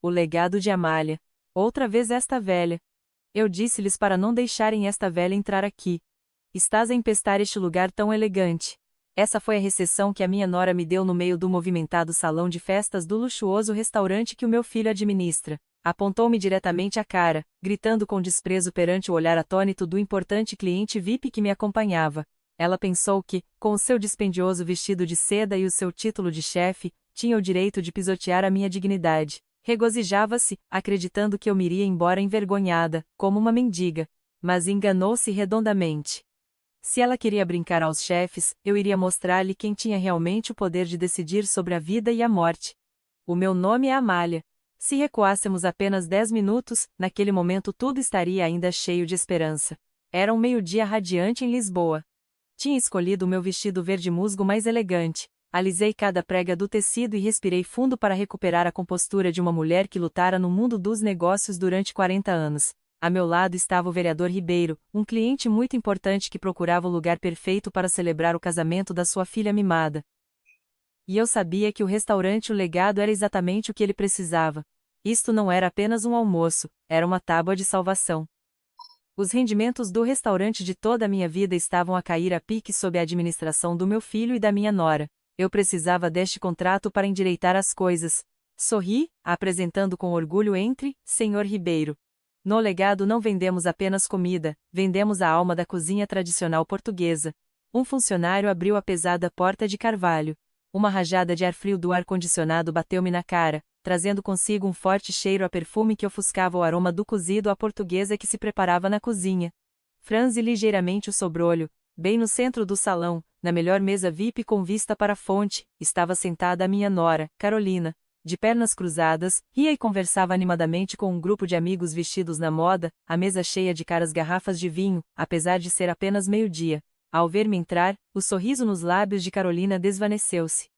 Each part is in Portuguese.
O legado de Amália. Outra vez esta velha. Eu disse-lhes para não deixarem esta velha entrar aqui. Estás a empestar este lugar tão elegante. Essa foi a recepção que a minha nora me deu no meio do movimentado salão de festas do luxuoso restaurante que o meu filho administra. Apontou-me diretamente à cara, gritando com desprezo perante o olhar atônito do importante cliente VIP que me acompanhava. Ela pensou que, com o seu dispendioso vestido de seda e o seu título de chefe, tinha o direito de pisotear a minha dignidade. Regozijava-se, acreditando que eu me iria embora envergonhada, como uma mendiga. Mas enganou-se redondamente. Se ela queria brincar aos chefes, eu iria mostrar-lhe quem tinha realmente o poder de decidir sobre a vida e a morte. O meu nome é Amália. Se recuássemos apenas 10 minutos, naquele momento tudo estaria ainda cheio de esperança. Era um meio-dia radiante em Lisboa. Tinha escolhido o meu vestido verde musgo mais elegante. Alisei cada prega do tecido e respirei fundo para recuperar a compostura de uma mulher que lutara no mundo dos negócios durante 40 anos. A meu lado estava o vereador Ribeiro, um cliente muito importante que procurava o lugar perfeito para celebrar o casamento da sua filha mimada. E eu sabia que o restaurante O Legado era exatamente o que ele precisava. Isto não era apenas um almoço, era uma tábua de salvação. Os rendimentos do restaurante de toda a minha vida estavam a cair a pique sob a administração do meu filho e da minha nora. Eu precisava deste contrato para endireitar as coisas. Sorri, apresentando com orgulho entre, Senhor Ribeiro. No Legado não vendemos apenas comida, vendemos a alma da cozinha tradicional portuguesa. Um funcionário abriu a pesada porta de carvalho. Uma rajada de ar frio do ar-condicionado bateu-me na cara, trazendo consigo um forte cheiro a perfume que ofuscava o aroma do cozido à portuguesa que se preparava na cozinha. Franzi ligeiramente o sobrolho. Bem no centro do salão, na melhor mesa VIP com vista para a fonte, estava sentada a minha nora, Carolina. De pernas cruzadas, ria e conversava animadamente com um grupo de amigos vestidos na moda, a mesa cheia de caras garrafas de vinho, apesar de ser apenas meio-dia. Ao ver-me entrar, o sorriso nos lábios de Carolina desvaneceu-se.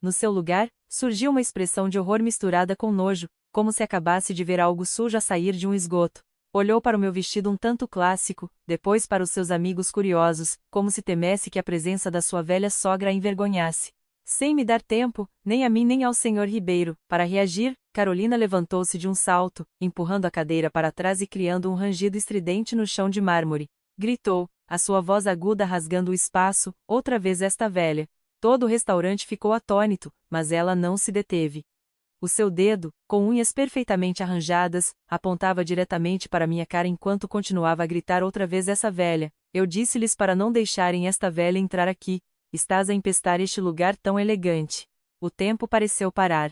No seu lugar, surgiu uma expressão de horror misturada com nojo, como se acabasse de ver algo sujo a sair de um esgoto. Olhou para o meu vestido um tanto clássico, depois para os seus amigos curiosos, como se temesse que a presença da sua velha sogra a envergonhasse. Sem me dar tempo, nem a mim nem ao senhor Ribeiro, para reagir, Carolina levantou-se de um salto, empurrando a cadeira para trás e criando um rangido estridente no chão de mármore. Gritou, a sua voz aguda rasgando o espaço, outra vez esta velha. Todo o restaurante ficou atônito, mas ela não se deteve. O seu dedo, com unhas perfeitamente arranjadas, apontava diretamente para minha cara enquanto continuava a gritar outra vez essa velha. Eu disse-lhes para não deixarem esta velha entrar aqui. Estás a empestar este lugar tão elegante. O tempo pareceu parar.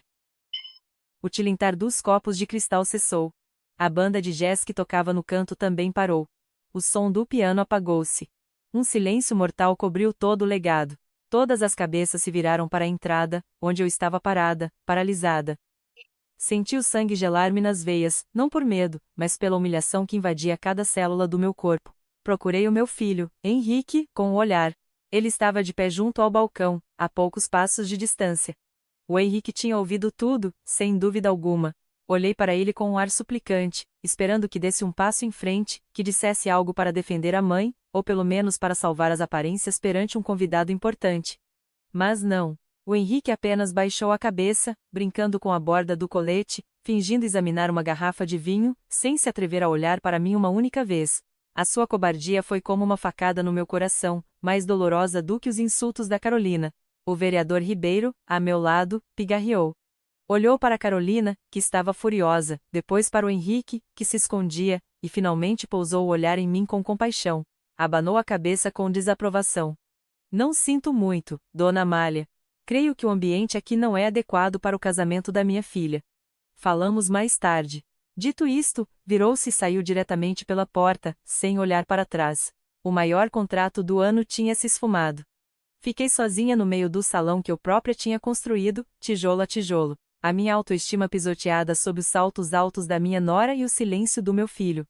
O tilintar dos copos de cristal cessou. A banda de jazz que tocava no canto também parou. O som do piano apagou-se. Um silêncio mortal cobriu todo o legado. Todas as cabeças se viraram para a entrada, onde eu estava parada, paralisada. Senti o sangue gelar-me nas veias, não por medo, mas pela humilhação que invadia cada célula do meu corpo. Procurei o meu filho, Henrique, com o olhar. Ele estava de pé junto ao balcão, a poucos passos de distância. O Henrique tinha ouvido tudo, sem dúvida alguma. Olhei para ele com um ar suplicante, esperando que desse um passo em frente, que dissesse algo para defender a mãe, ou pelo menos para salvar as aparências perante um convidado importante. Mas não. O Henrique apenas baixou a cabeça, brincando com a borda do colete, fingindo examinar uma garrafa de vinho, sem se atrever a olhar para mim uma única vez. A sua cobardia foi como uma facada no meu coração, mais dolorosa do que os insultos da Carolina. O vereador Ribeiro, a meu lado, pigarreou. Olhou para Carolina, que estava furiosa, depois para o Henrique, que se escondia, e finalmente pousou o olhar em mim com compaixão. Abanou a cabeça com desaprovação. Não sinto muito, dona Amália. Creio que o ambiente aqui não é adequado para o casamento da minha filha. Falamos mais tarde. Dito isto, virou-se e saiu diretamente pela porta, sem olhar para trás. O maior contrato do ano tinha se esfumado. Fiquei sozinha no meio do salão que eu própria tinha construído, tijolo a tijolo. A minha autoestima pisoteada sob os saltos altos da minha nora e o silêncio do meu filho.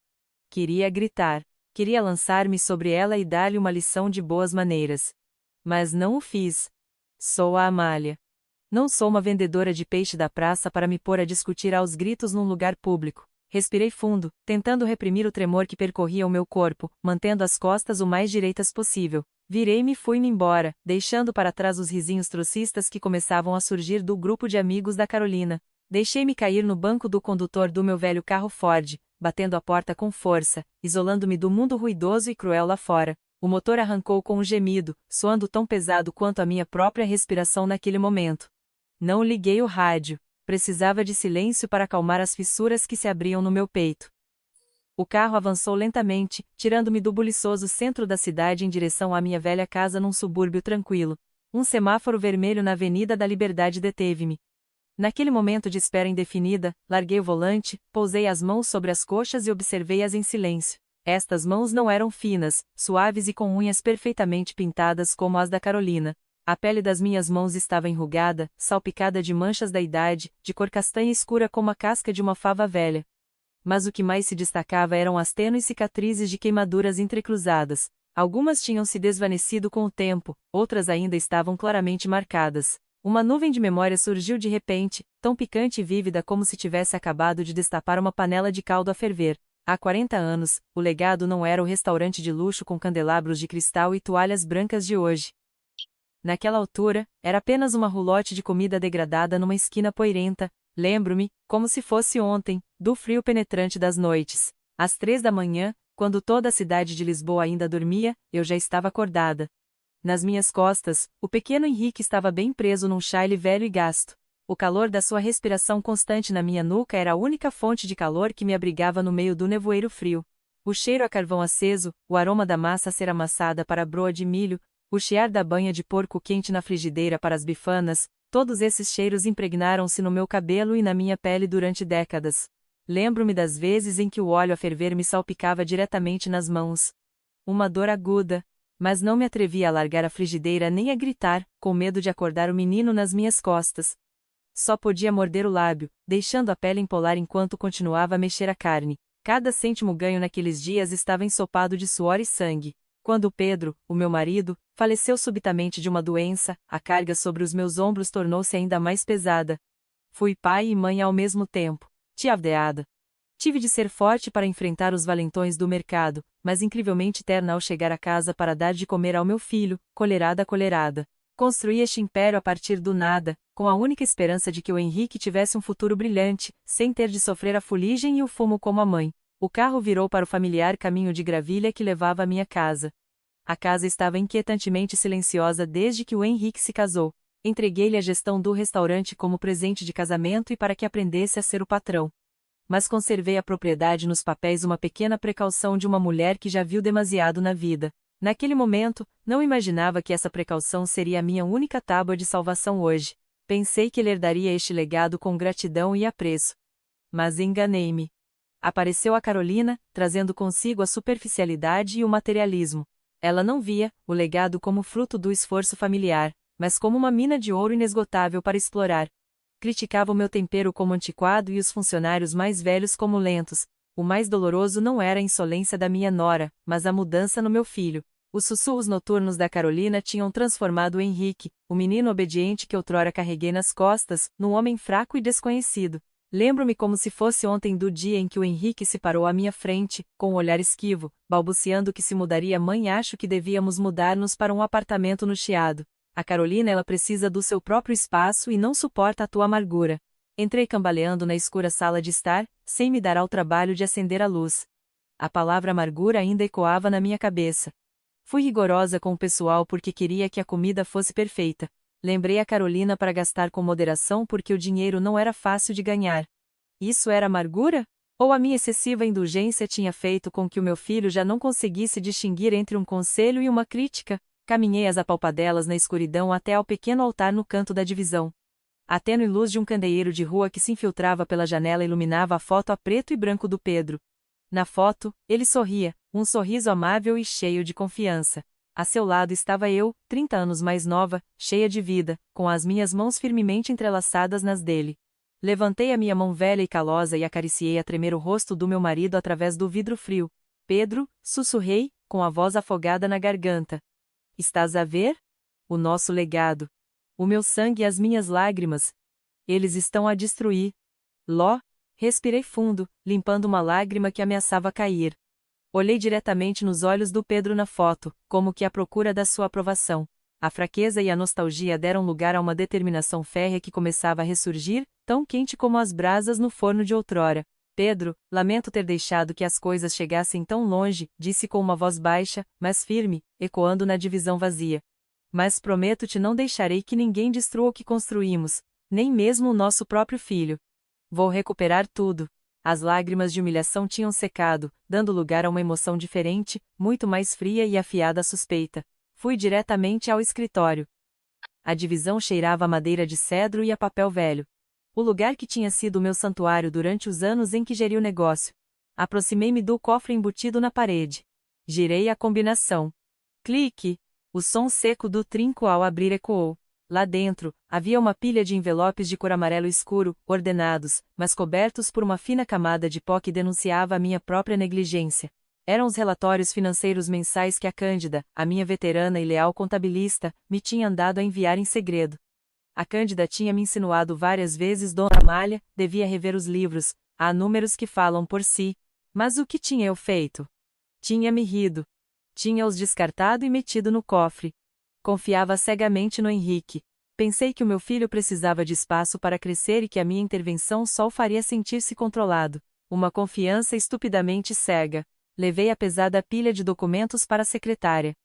Queria gritar. Queria lançar-me sobre ela e dar-lhe uma lição de boas maneiras. Mas não o fiz. Sou a Amália. Não sou uma vendedora de peixe da praça para me pôr a discutir aos gritos num lugar público. Respirei fundo, tentando reprimir o tremor que percorria o meu corpo, mantendo as costas o mais direitas possível. Virei-me e fui-me embora, deixando para trás os risinhos trocistas que começavam a surgir do grupo de amigos da Carolina. Deixei-me cair no banco do condutor do meu velho carro Ford, batendo a porta com força, isolando-me do mundo ruidoso e cruel lá fora. O motor arrancou com um gemido, soando tão pesado quanto a minha própria respiração naquele momento. Não liguei o rádio. Precisava de silêncio para acalmar as fissuras que se abriam no meu peito. O carro avançou lentamente, tirando-me do buliçoso centro da cidade em direção à minha velha casa num subúrbio tranquilo. Um semáforo vermelho na Avenida da Liberdade deteve-me. Naquele momento de espera indefinida, larguei o volante, pousei as mãos sobre as coxas e observei-as em silêncio. Estas mãos não eram finas, suaves e com unhas perfeitamente pintadas como as da Carolina. A pele das minhas mãos estava enrugada, salpicada de manchas da idade, de cor castanha escura como a casca de uma fava velha. Mas o que mais se destacava eram as tênues cicatrizes de queimaduras entrecruzadas. Algumas tinham se desvanecido com o tempo, outras ainda estavam claramente marcadas. Uma nuvem de memória surgiu de repente, tão picante e vívida como se tivesse acabado de destapar uma panela de caldo a ferver. Há 40 anos, o legado não era o restaurante de luxo com candelabros de cristal e toalhas brancas de hoje. Naquela altura, era apenas uma roulotte de comida degradada numa esquina poeirenta. Lembro-me, como se fosse ontem, do frio penetrante das noites. Às 3 da manhã, quando toda a cidade de Lisboa ainda dormia, eu já estava acordada. Nas minhas costas, o pequeno Henrique estava bem preso num chale velho e gasto. O calor da sua respiração constante na minha nuca era a única fonte de calor que me abrigava no meio do nevoeiro frio. O cheiro a carvão aceso, o aroma da massa a ser amassada para a broa de milho, o chiar da banha de porco quente na frigideira para as bifanas, todos esses cheiros impregnaram-se no meu cabelo e na minha pele durante décadas. Lembro-me das vezes em que o óleo a ferver me salpicava diretamente nas mãos. Uma dor aguda, mas não me atrevia a largar a frigideira nem a gritar, com medo de acordar o menino nas minhas costas. Só podia morder o lábio, deixando a pele empolar enquanto continuava a mexer a carne. Cada cêntimo ganho naqueles dias estava ensopado de suor e sangue. Quando Pedro, o meu marido, faleceu subitamente de uma doença, a carga sobre os meus ombros tornou-se ainda mais pesada. Fui pai e mãe ao mesmo tempo. Tiavdeada. Tive de ser forte para enfrentar os valentões do mercado, mas incrivelmente terna ao chegar a casa para dar de comer ao meu filho, colherada a colherada. Construí este império a partir do nada, com a única esperança de que o Henrique tivesse um futuro brilhante, sem ter de sofrer a fuligem e o fumo como a mãe. O carro virou para o familiar caminho de gravilha que levava à minha casa. A casa estava inquietantemente silenciosa desde que o Henrique se casou. Entreguei-lhe a gestão do restaurante como presente de casamento e para que aprendesse a ser o patrão. Mas conservei a propriedade nos papéis, uma pequena precaução de uma mulher que já viu demasiado na vida. Naquele momento, não imaginava que essa precaução seria a minha única tábua de salvação hoje. Pensei que ele herdaria este legado com gratidão e apreço. Mas enganei-me. Apareceu a Carolina, trazendo consigo a superficialidade e o materialismo. Ela não via o legado como fruto do esforço familiar, mas como uma mina de ouro inesgotável para explorar. Criticava o meu tempero como antiquado e os funcionários mais velhos como lentos. O mais doloroso não era a insolência da minha nora, mas a mudança no meu filho. Os sussurros noturnos da Carolina tinham transformado o Henrique, o menino obediente que outrora carreguei nas costas, num homem fraco e desconhecido. Lembro-me como se fosse ontem do dia em que o Henrique se parou à minha frente, com um olhar esquivo, balbuciando que se mudaria. Mãe, acho que devíamos mudar-nos para um apartamento no Chiado. A Carolina, ela precisa do seu próprio espaço e não suporta a tua amargura. Entrei cambaleando na escura sala de estar, sem me dar ao trabalho de acender a luz. A palavra amargura ainda ecoava na minha cabeça. Fui rigorosa com o pessoal porque queria que a comida fosse perfeita. Lembrei a Carolina para gastar com moderação porque o dinheiro não era fácil de ganhar. Isso era amargura? Ou a minha excessiva indulgência tinha feito com que o meu filho já não conseguisse distinguir entre um conselho e uma crítica? Caminhei as apalpadelas na escuridão até ao pequeno altar no canto da divisão. A tênue luz de um candeeiro de rua que se infiltrava pela janela iluminava a foto a preto e branco do Pedro. Na foto, ele sorria, um sorriso amável e cheio de confiança. A seu lado estava eu, 30 anos mais nova, cheia de vida, com as minhas mãos firmemente entrelaçadas nas dele. Levantei a minha mão velha e calosa e acariciei a tremer o rosto do meu marido através do vidro frio. Pedro, sussurrei, com a voz afogada na garganta. Estás a ver? O nosso legado. O meu sangue e as minhas lágrimas. Eles estão a destruir. Ló, respirei fundo, limpando uma lágrima que ameaçava cair. Olhei diretamente nos olhos do Pedro na foto, como que à procura da sua aprovação. A fraqueza e a nostalgia deram lugar a uma determinação férrea que começava a ressurgir, tão quente como as brasas no forno de outrora. Pedro, lamento ter deixado que as coisas chegassem tão longe, disse com uma voz baixa, mas firme, ecoando na divisão vazia. Mas prometo-te não deixarei que ninguém destrua o que construímos, nem mesmo o nosso próprio filho. Vou recuperar tudo. As lágrimas de humilhação tinham secado, dando lugar a uma emoção diferente, muito mais fria e afiada à suspeita. Fui diretamente ao escritório. A divisão cheirava a madeira de cedro e a papel velho. O lugar que tinha sido meu santuário durante os anos em que geri o negócio. Aproximei-me do cofre embutido na parede. Girei a combinação. Clique! O som seco do trinco ao abrir ecoou. Lá dentro, havia uma pilha de envelopes de cor amarelo escuro, ordenados, mas cobertos por uma fina camada de pó que denunciava a minha própria negligência. Eram os relatórios financeiros mensais que a Cândida, a minha veterana e leal contabilista, me tinha andado a enviar em segredo. A Cândida tinha me insinuado várias vezes Dona Amália, devia rever os livros, há números que falam por si. Mas o que tinha eu feito? Tinha-me rido. Tinha-os descartado e metido no cofre. Confiava cegamente no Henrique. Pensei que o meu filho precisava de espaço para crescer e que a minha intervenção só o faria sentir-se controlado. Uma confiança estupidamente cega. Levei a pesada pilha de documentos para a secretária.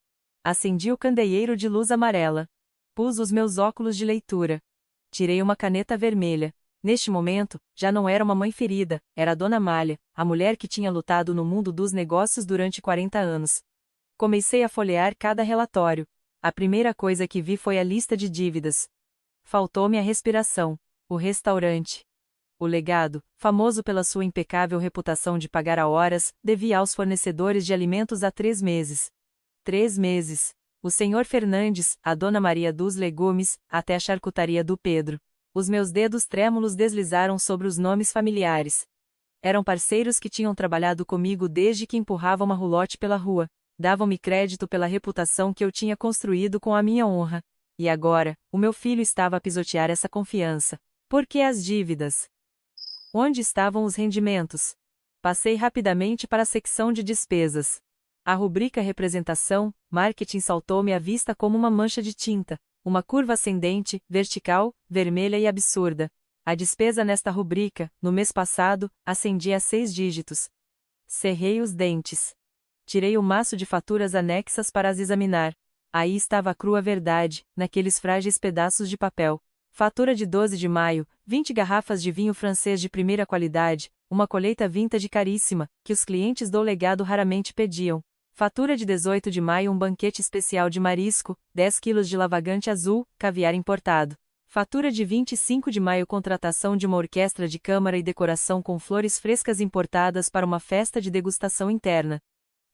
Acendi o candeeiro de luz amarela. Pus os meus óculos de leitura. Tirei uma caneta vermelha. Neste momento, já não era uma mãe ferida, era a Dona Amália, a mulher que tinha lutado no mundo dos negócios durante 40 anos. Comecei a folhear cada relatório. A primeira coisa que vi foi a lista de dívidas. Faltou-me a respiração. O restaurante. O legado, famoso pela sua impecável reputação de pagar a horas, devia aos fornecedores de alimentos há 3 meses. 3 meses. O senhor Fernandes, a Dona Maria dos Legumes, até a charcutaria do Pedro. Os meus dedos trêmulos deslizaram sobre os nomes familiares. Eram parceiros que tinham trabalhado comigo desde que empurravam uma roulotte pela rua. Davam-me crédito pela reputação que eu tinha construído com a minha honra. E agora, o meu filho estava a pisotear essa confiança. Por que as dívidas? Onde estavam os rendimentos? Passei rapidamente para a secção de despesas. A rubrica Representação, Marketing saltou-me à vista como uma mancha de tinta, uma curva ascendente, vertical, vermelha e absurda. A despesa nesta rubrica, no mês passado, ascendia a 6 dígitos. Cerrei os dentes. Tirei o maço de faturas anexas para as examinar. Aí estava a crua verdade, naqueles frágeis pedaços de papel. Fatura de 12 de maio, 20 garrafas de vinho francês de primeira qualidade, uma colheita vintage caríssima, que os clientes do legado raramente pediam. Fatura de 18 de maio, um banquete especial de marisco, 10 quilos de lavagante azul, caviar importado. Fatura de 25 de maio, contratação de uma orquestra de câmara e decoração com flores frescas importadas para uma festa de degustação interna.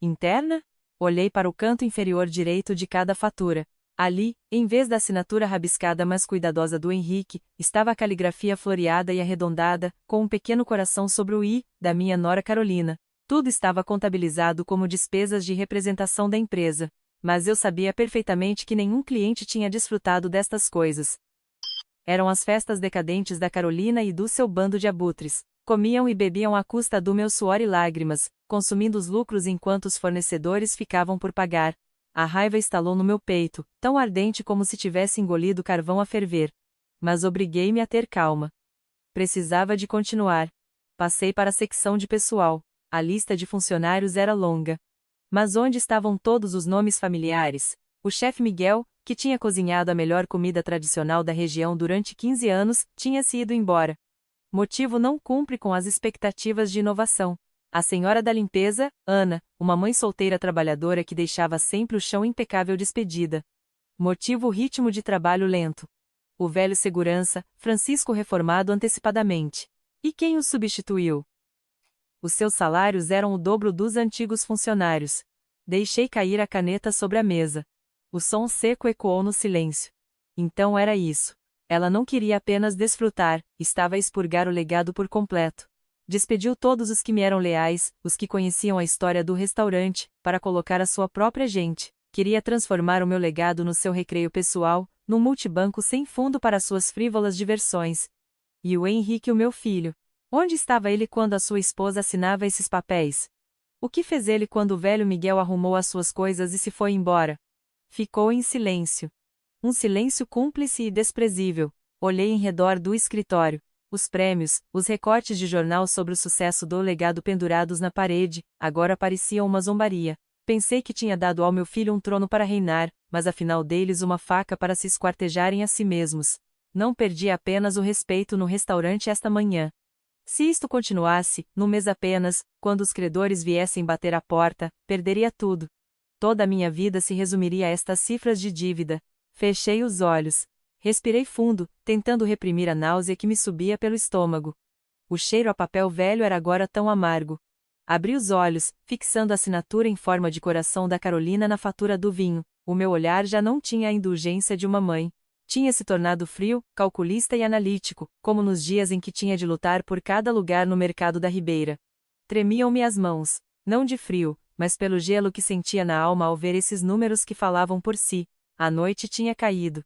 Interna? Olhei para o canto inferior direito de cada fatura. Ali, em vez da assinatura rabiscada mas cuidadosa do Henrique, estava a caligrafia floreada e arredondada, com um pequeno coração sobre o i, da minha nora Carolina. Tudo estava contabilizado como despesas de representação da empresa. Mas eu sabia perfeitamente que nenhum cliente tinha desfrutado destas coisas. Eram as festas decadentes da Carolina e do seu bando de abutres. Comiam e bebiam à custa do meu suor e lágrimas, consumindo os lucros enquanto os fornecedores ficavam por pagar. A raiva estalou no meu peito, tão ardente como se tivesse engolido carvão a ferver. Mas obriguei-me a ter calma. Precisava de continuar. Passei para a secção de pessoal. A lista de funcionários era longa. Mas onde estavam todos os nomes familiares? O chefe Miguel, que tinha cozinhado a melhor comida tradicional da região durante 15 anos, tinha-se ido embora. Motivo não cumpre com as expectativas de inovação. A senhora da limpeza, Ana, uma mãe solteira trabalhadora que deixava sempre o chão impecável despedida. Motivo ritmo de trabalho lento. O velho segurança, Francisco reformado antecipadamente. E quem o substituiu? Os seus salários eram o dobro dos antigos funcionários. Deixei cair a caneta sobre a mesa. O som seco ecoou no silêncio. Então era isso. Ela não queria apenas desfrutar, estava a expurgar o legado por completo. Despediu todos os que me eram leais, os que conheciam a história do restaurante, para colocar a sua própria gente. Queria transformar o meu legado no seu recreio pessoal, num multibanco sem fundo para suas frívolas diversões. E o Henrique, o meu filho? Onde estava ele quando a sua esposa assinava esses papéis? O que fez ele quando o velho Miguel arrumou as suas coisas e se foi embora? Ficou em silêncio. Um silêncio cúmplice e desprezível. Olhei em redor do escritório. Os prêmios, os recortes de jornal sobre o sucesso do legado pendurados na parede, agora pareciam uma zombaria. Pensei que tinha dado ao meu filho um trono para reinar, mas afinal deles uma faca para se esquartejarem a si mesmos. Não perdi apenas o respeito no restaurante esta manhã. Se isto continuasse, num mês apenas, quando os credores viessem bater à porta, perderia tudo. Toda a minha vida se resumiria a estas cifras de dívida. Fechei os olhos. Respirei fundo, tentando reprimir a náusea que me subia pelo estômago. O cheiro a papel velho era agora tão amargo. Abri os olhos, fixando a assinatura em forma de coração da Carolina na fatura do vinho. O meu olhar já não tinha a indulgência de uma mãe. Tinha se tornado frio, calculista e analítico, como nos dias em que tinha de lutar por cada lugar no mercado da Ribeira. Tremiam-me as mãos, não de frio, mas pelo gelo que sentia na alma ao ver esses números que falavam por si. A noite tinha caído.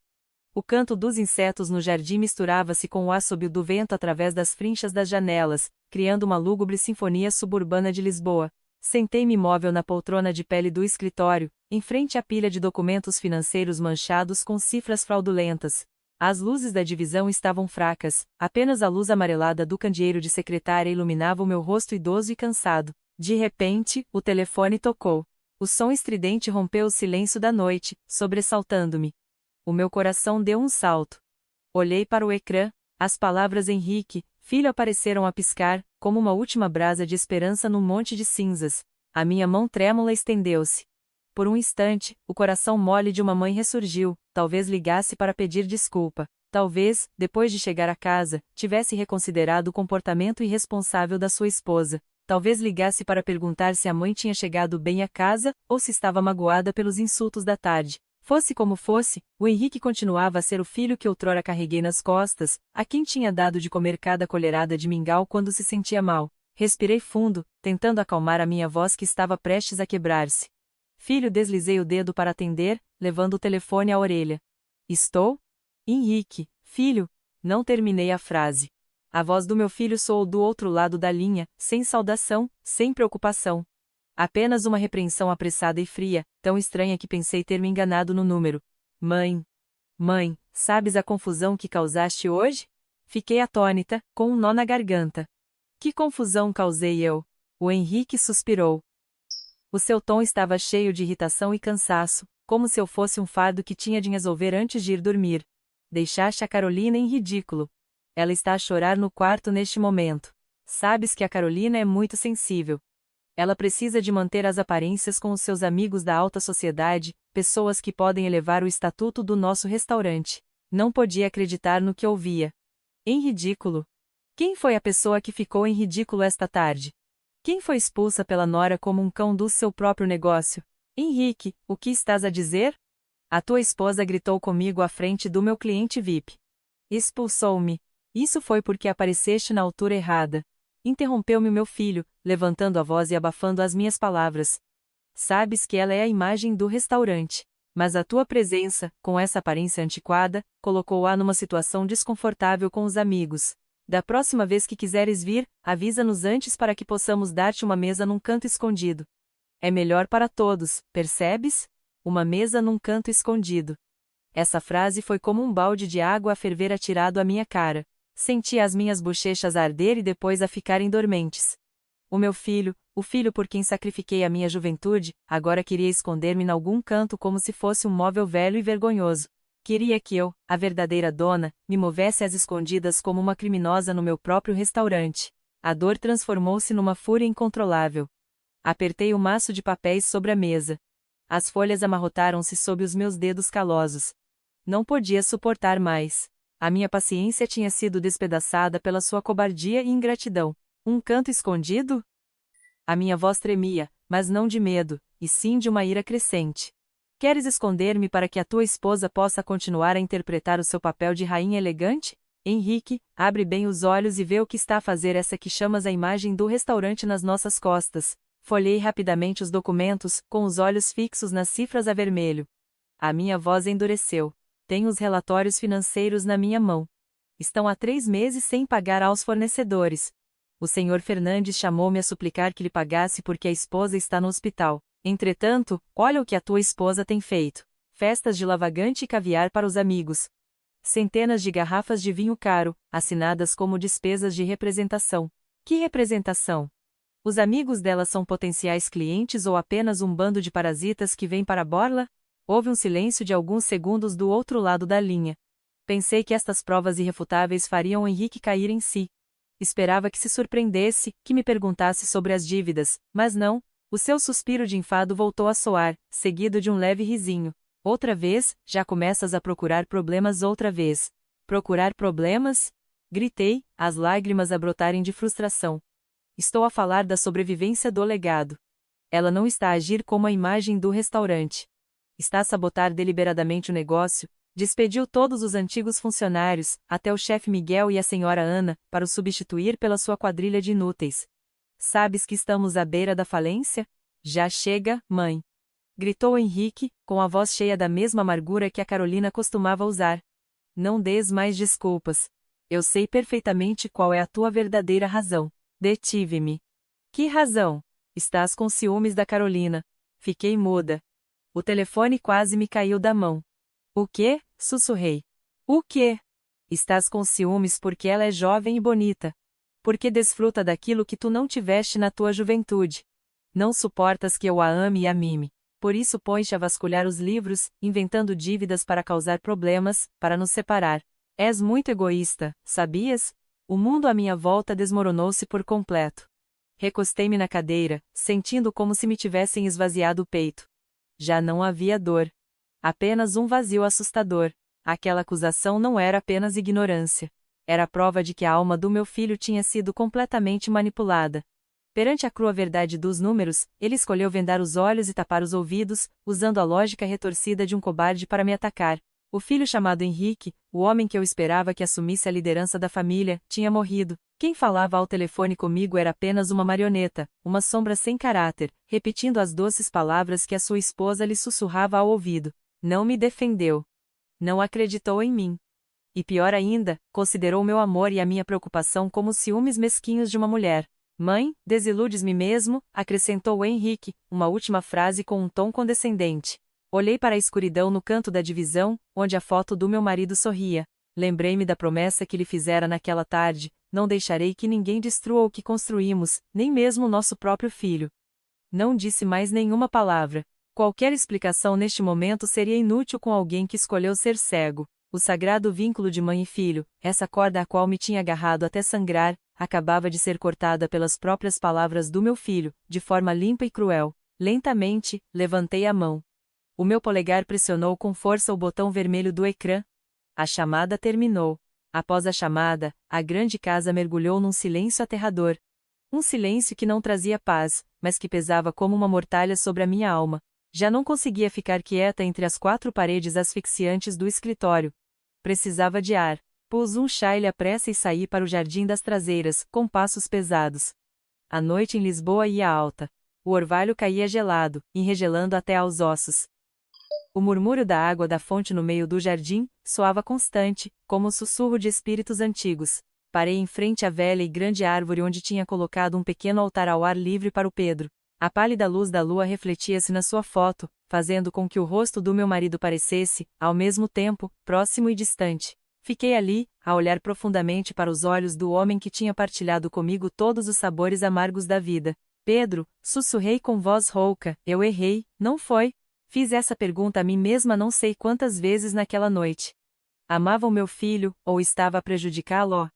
O canto dos insetos no jardim misturava-se com o assobio do vento através das frinchas das janelas, criando uma lúgubre sinfonia suburbana de Lisboa. Sentei-me imóvel na poltrona de pele do escritório, em frente à pilha de documentos financeiros manchados com cifras fraudulentas. As luzes da divisão estavam fracas, apenas a luz amarelada do candeeiro de secretária iluminava o meu rosto idoso e cansado. De repente, o telefone tocou. O som estridente rompeu o silêncio da noite, sobressaltando-me. O meu coração deu um salto. Olhei para o ecrã, as palavras Henrique, filho apareceram a piscar, como uma última brasa de esperança num monte de cinzas. A minha mão trêmula estendeu-se. Por um instante, o coração mole de uma mãe ressurgiu, talvez ligasse para pedir desculpa. Talvez, depois de chegar a casa, tivesse reconsiderado o comportamento irresponsável da sua esposa. Talvez ligasse para perguntar se a mãe tinha chegado bem a casa, ou se estava magoada pelos insultos da tarde. Fosse como fosse, o Henrique continuava a ser o filho que outrora carreguei nas costas, a quem tinha dado de comer cada colherada de mingau quando se sentia mal. Respirei fundo, tentando acalmar a minha voz que estava prestes a quebrar-se. Filho, deslizei o dedo para atender, levando o telefone à orelha. Estou? Henrique, filho. Não terminei a frase. A voz do meu filho soou do outro lado da linha, sem saudação, sem preocupação. Apenas uma repreensão apressada e fria, tão estranha que pensei ter me enganado no número. Mãe. Mãe, sabes a confusão que causaste hoje? Fiquei atônita, com um nó na garganta. Que confusão causei eu? O Henrique suspirou. O seu tom estava cheio de irritação e cansaço, como se eu fosse um fardo que tinha de resolver antes de ir dormir. Deixaste a Carolina em ridículo. Ela está a chorar no quarto neste momento. Sabes que a Carolina é muito sensível. Ela precisa de manter as aparências com os seus amigos da alta sociedade, pessoas que podem elevar o estatuto do nosso restaurante. Não podia acreditar no que ouvia. Em ridículo? Quem foi a pessoa que ficou em ridículo esta tarde? Quem foi expulsa pela nora como um cão do seu próprio negócio? Henrique, o que estás a dizer? A tua esposa gritou comigo à frente do meu cliente VIP. Expulsou-me. Isso foi porque apareceste na altura errada. Interrompeu-me meu filho, levantando a voz e abafando as minhas palavras. Sabes que ela é a imagem do restaurante. Mas a tua presença, com essa aparência antiquada, colocou-a numa situação desconfortável com os amigos. Da próxima vez que quiseres vir, avisa-nos antes para que possamos dar-te uma mesa num canto escondido. É melhor para todos, percebes? Uma mesa num canto escondido. Essa frase foi como um balde de água a ferver atirado à minha cara. Senti as minhas bochechas a arder e depois a ficarem dormentes. O meu filho, o filho por quem sacrifiquei a minha juventude, agora queria esconder-me em algum canto como se fosse um móvel velho e vergonhoso. Queria que eu, a verdadeira dona, me movesse às escondidas como uma criminosa no meu próprio restaurante. A dor transformou-se numa fúria incontrolável. Apertei o maço de papéis sobre a mesa. As folhas amarrotaram-se sob os meus dedos calosos. Não podia suportar mais. A minha paciência tinha sido despedaçada pela sua cobardia e ingratidão. Um canto escondido? A minha voz tremia, mas não de medo, e sim de uma ira crescente. Queres esconder-me para que a tua esposa possa continuar a interpretar o seu papel de rainha elegante? Henrique, abre bem os olhos e vê o que está a fazer essa que chamas a imagem do restaurante nas nossas costas. Folhei rapidamente os documentos, com os olhos fixos nas cifras a vermelho. A minha voz endureceu. Tenho os relatórios financeiros na minha mão. Estão há 3 meses sem pagar aos fornecedores. O Sr. Fernandes chamou-me a suplicar que lhe pagasse porque a esposa está no hospital. Entretanto, olha o que a tua esposa tem feito. festas de lavagante e caviar para os amigos. Centenas de garrafas de vinho caro, assinadas como despesas de representação. Que representação? Os amigos dela são potenciais clientes ou apenas um bando de parasitas que vêm para a borla? Houve um silêncio de alguns segundos do outro lado da linha. Pensei que estas provas irrefutáveis fariam Henrique cair em si. Esperava que se surpreendesse, que me perguntasse sobre as dívidas, mas não. O seu suspiro de enfado voltou a soar, seguido de um leve risinho. Outra vez, já começas a procurar problemas outra vez. Procurar problemas? Gritei, as lágrimas a brotarem de frustração. Estou a falar da sobrevivência do legado. Ela não está a agir como a imagem do restaurante. Está a sabotar deliberadamente o negócio. Despediu todos os antigos funcionários, até o chefe Miguel e a senhora Ana, para o substituir pela sua quadrilha de inúteis. Sabes que estamos à beira da falência? Já chega, mãe! Gritou Henrique, com a voz cheia da mesma amargura que a Carolina costumava usar. Não dês mais desculpas. Eu sei perfeitamente qual é a tua verdadeira razão. Detive-me. Que razão? Estás com ciúmes da Carolina. Fiquei muda. O telefone quase me caiu da mão. O quê? Sussurrei. O quê? Estás com ciúmes porque ela é jovem e bonita. Porque desfruta daquilo que tu não tiveste na tua juventude. Não suportas que eu a ame e a mime. Por isso pões-te a vasculhar os livros, inventando dívidas para causar problemas, para nos separar. És muito egoísta, sabias? O mundo à minha volta desmoronou-se por completo. Recostei-me na cadeira, sentindo como se me tivessem esvaziado o peito. Já não havia dor. Apenas um vazio assustador. Aquela acusação não era apenas ignorância. Era a prova de que a alma do meu filho tinha sido completamente manipulada. Perante a crua verdade dos números, ele escolheu vendar os olhos e tapar os ouvidos, usando a lógica retorcida de um cobarde para me atacar. O filho chamado Henrique, o homem que eu esperava que assumisse a liderança da família, tinha morrido. Quem falava ao telefone comigo era apenas uma marioneta, uma sombra sem caráter, repetindo as doces palavras que a sua esposa lhe sussurrava ao ouvido. Não me defendeu. Não acreditou em mim. E pior ainda, considerou meu amor e a minha preocupação como ciúmes mesquinhos de uma mulher. Mãe, desiludes-me mesmo, acrescentou Henrique, uma última frase com um tom condescendente. Olhei para a escuridão no canto da divisão, onde a foto do meu marido sorria. Lembrei-me da promessa que lhe fizera naquela tarde: não deixarei que ninguém destrua o que construímos, nem mesmo o nosso próprio filho. Não disse mais nenhuma palavra. Qualquer explicação neste momento seria inútil com alguém que escolheu ser cego. O sagrado vínculo de mãe e filho, essa corda a qual me tinha agarrado até sangrar, acabava de ser cortada pelas próprias palavras do meu filho, de forma limpa e cruel. Lentamente, levantei a mão. O meu polegar pressionou com força o botão vermelho do ecrã. A chamada terminou. Após a chamada, a grande casa mergulhou num silêncio aterrador. Um silêncio que não trazia paz, mas que pesava como uma mortalha sobre a minha alma. Já não conseguia ficar quieta entre as quatro paredes asfixiantes do escritório. Precisava de ar. Pus um chile à pressa e saí para o jardim das traseiras, com passos pesados. A noite em Lisboa ia alta. O orvalho caía gelado, enregelando até aos ossos. O murmúrio da água da fonte no meio do jardim soava constante, como um sussurro de espíritos antigos. Parei em frente à velha e grande árvore onde tinha colocado um pequeno altar ao ar livre para o Pedro. A pálida luz da lua refletia-se na sua foto, fazendo com que o rosto do meu marido parecesse, ao mesmo tempo, próximo e distante. Fiquei ali, a olhar profundamente para os olhos do homem que tinha partilhado comigo todos os sabores amargos da vida. Pedro, sussurrei com voz rouca, eu errei, não foi? Fiz essa pergunta a mim mesma não sei quantas vezes naquela noite. Amava o meu filho, ou estava a prejudicá-lo?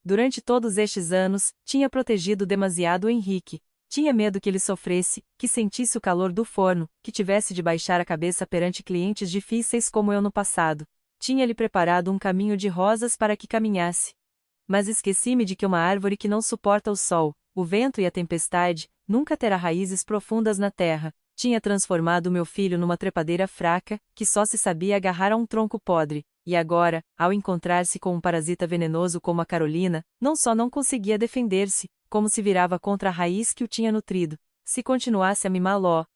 Durante todos estes anos, tinha protegido demasiado o Henrique. Tinha medo que ele sofresse, que sentisse o calor do forno, que tivesse de baixar a cabeça perante clientes difíceis como eu no passado. Tinha-lhe preparado um caminho de rosas para que caminhasse. Mas esqueci-me de que uma árvore que não suporta o sol, o vento e a tempestade, nunca terá raízes profundas na terra. Tinha transformado meu filho numa trepadeira fraca, que só se sabia agarrar a um tronco podre, e agora, ao encontrar-se com um parasita venenoso como a Carolina, não só não conseguia defender-se, como se virava contra a raiz que o tinha nutrido. Se continuasse a mimá-lo,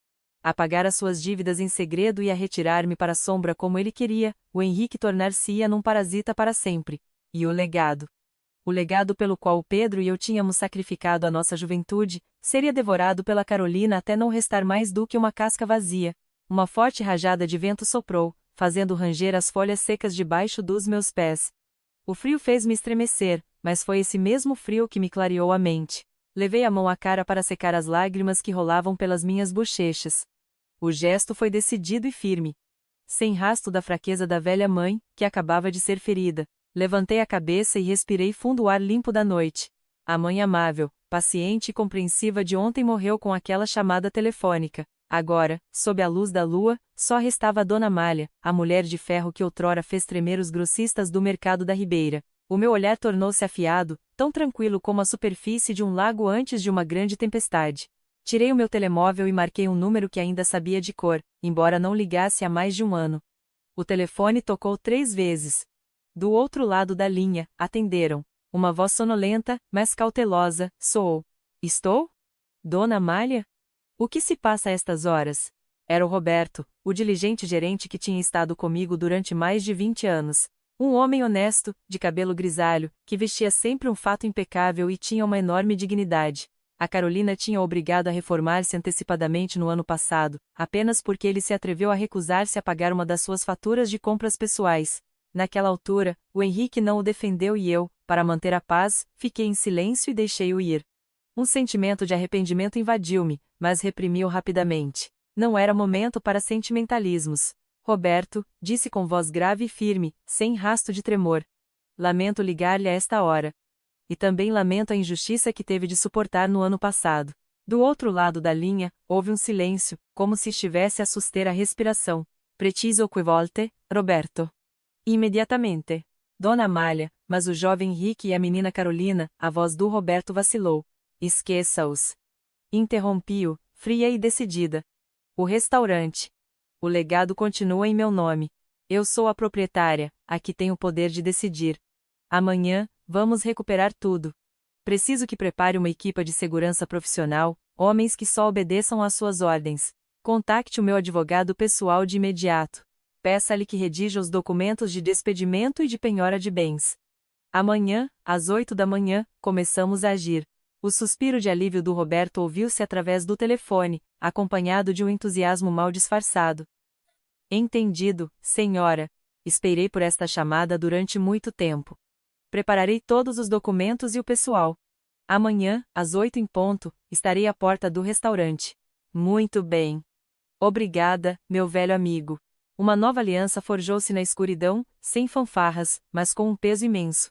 a pagar as suas dívidas em segredo e a retirar-me para a sombra como ele queria, o Henrique tornar-se-ia num parasita para sempre. E o legado? O legado pelo qual o Pedro e eu tínhamos sacrificado a nossa juventude, seria devorado pela Carolina até não restar mais do que uma casca vazia. Uma forte rajada de vento soprou, fazendo ranger as folhas secas debaixo dos meus pés. O frio fez-me estremecer, mas foi esse mesmo frio que me clareou a mente. Levei a mão à cara para secar as lágrimas que rolavam pelas minhas bochechas. O gesto foi decidido e firme. Sem rasto da fraqueza da velha mãe, que acabava de ser ferida, levantei a cabeça e respirei fundo o ar limpo da noite. A mãe amável, paciente e compreensiva de ontem morreu com aquela chamada telefônica. Agora, sob a luz da lua, só restava a Dona Amália, a mulher de ferro que outrora fez tremer os grossistas do mercado da Ribeira. O meu olhar tornou-se afiado, tão tranquilo como a superfície de um lago antes de uma grande tempestade. Tirei o meu telemóvel e marquei um número que ainda sabia de cor, embora não ligasse há mais de um ano. O telefone tocou 3 vezes. Do outro lado da linha, atenderam. Uma voz sonolenta, mas cautelosa, soou. Estou? Dona Amália? O que se passa a estas horas? Era o Roberto, o diligente gerente que tinha estado comigo durante mais de 20 anos. Um homem honesto, de cabelo grisalho, que vestia sempre um fato impecável e tinha uma enorme dignidade. A Carolina tinha obrigado a reformar-se antecipadamente no ano passado, apenas porque ele se atreveu a recusar-se a pagar uma das suas faturas de compras pessoais. Naquela altura, o Henrique não o defendeu e eu, para manter a paz, fiquei em silêncio e deixei-o ir. Um sentimento de arrependimento invadiu-me, mas reprimi-o rapidamente. Não era momento para sentimentalismos. Roberto, disse com voz grave e firme, sem rasto de tremor. Lamento ligar-lhe a esta hora. E também lamento a injustiça que teve de suportar no ano passado. Do outro lado da linha, houve um silêncio, como se estivesse a suster a respiração. Preciso que volte, Roberto. Imediatamente. Dona Amália, mas o jovem Henrique e a menina Carolina, a voz do Roberto vacilou. Esqueça-os. Interrompi-o, fria e decidida. O restaurante. O legado continua em meu nome. Eu sou a proprietária, a que tem o poder de decidir. Amanhã, vamos recuperar tudo. Preciso que prepare uma equipa de segurança profissional, homens que só obedeçam às suas ordens. Contacte o meu advogado pessoal de imediato. Peça-lhe que redija os documentos de despedimento e de penhora de bens. Amanhã, às 8 da manhã, começamos a agir. O suspiro de alívio do Roberto ouviu-se através do telefone, acompanhado de um entusiasmo mal disfarçado. Entendido, senhora. Esperei por esta chamada durante muito tempo. Prepararei todos os documentos e o pessoal. Amanhã, às 8 em ponto, estarei à porta do restaurante. Muito bem. Obrigada, meu velho amigo. Uma nova aliança forjou-se na escuridão, sem fanfarras, mas com um peso imenso.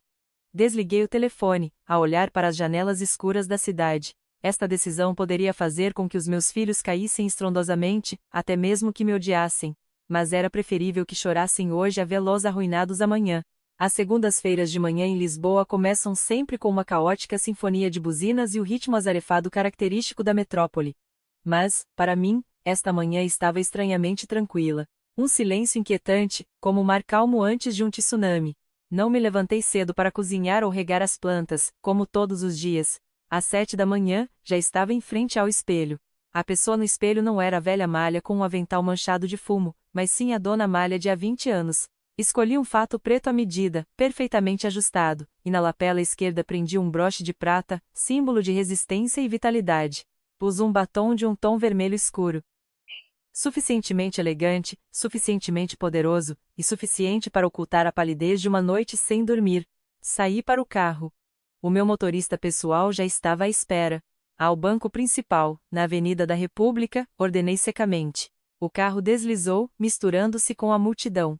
Desliguei o telefone, a olhar para as janelas escuras da cidade. Esta decisão poderia fazer com que os meus filhos caíssem estrondosamente, até mesmo que me odiassem. Mas era preferível que chorassem hoje a vê-los arruinados amanhã. As segundas-feiras de manhã em Lisboa começam sempre com uma caótica sinfonia de buzinas e o ritmo azarefado característico da metrópole. Mas, para mim, esta manhã estava estranhamente tranquila. Um silêncio inquietante, como o mar calmo antes de um tsunami. Não me levantei cedo para cozinhar ou regar as plantas, como todos os dias. Às 7 da manhã, já estava em frente ao espelho. A pessoa no espelho não era a velha Amália com um avental manchado de fumo, mas sim a Dona Amália de há 20 anos. Escolhi um fato preto à medida, perfeitamente ajustado, e na lapela esquerda prendi um broche de prata, símbolo de resistência e vitalidade. Pus um batom de um tom vermelho escuro. Suficientemente elegante, suficientemente poderoso, e suficiente para ocultar a palidez de uma noite sem dormir. Saí para o carro. O meu motorista pessoal já estava à espera. Ao banco principal, na Avenida da República, ordenei secamente. O carro deslizou, misturando-se com a multidão.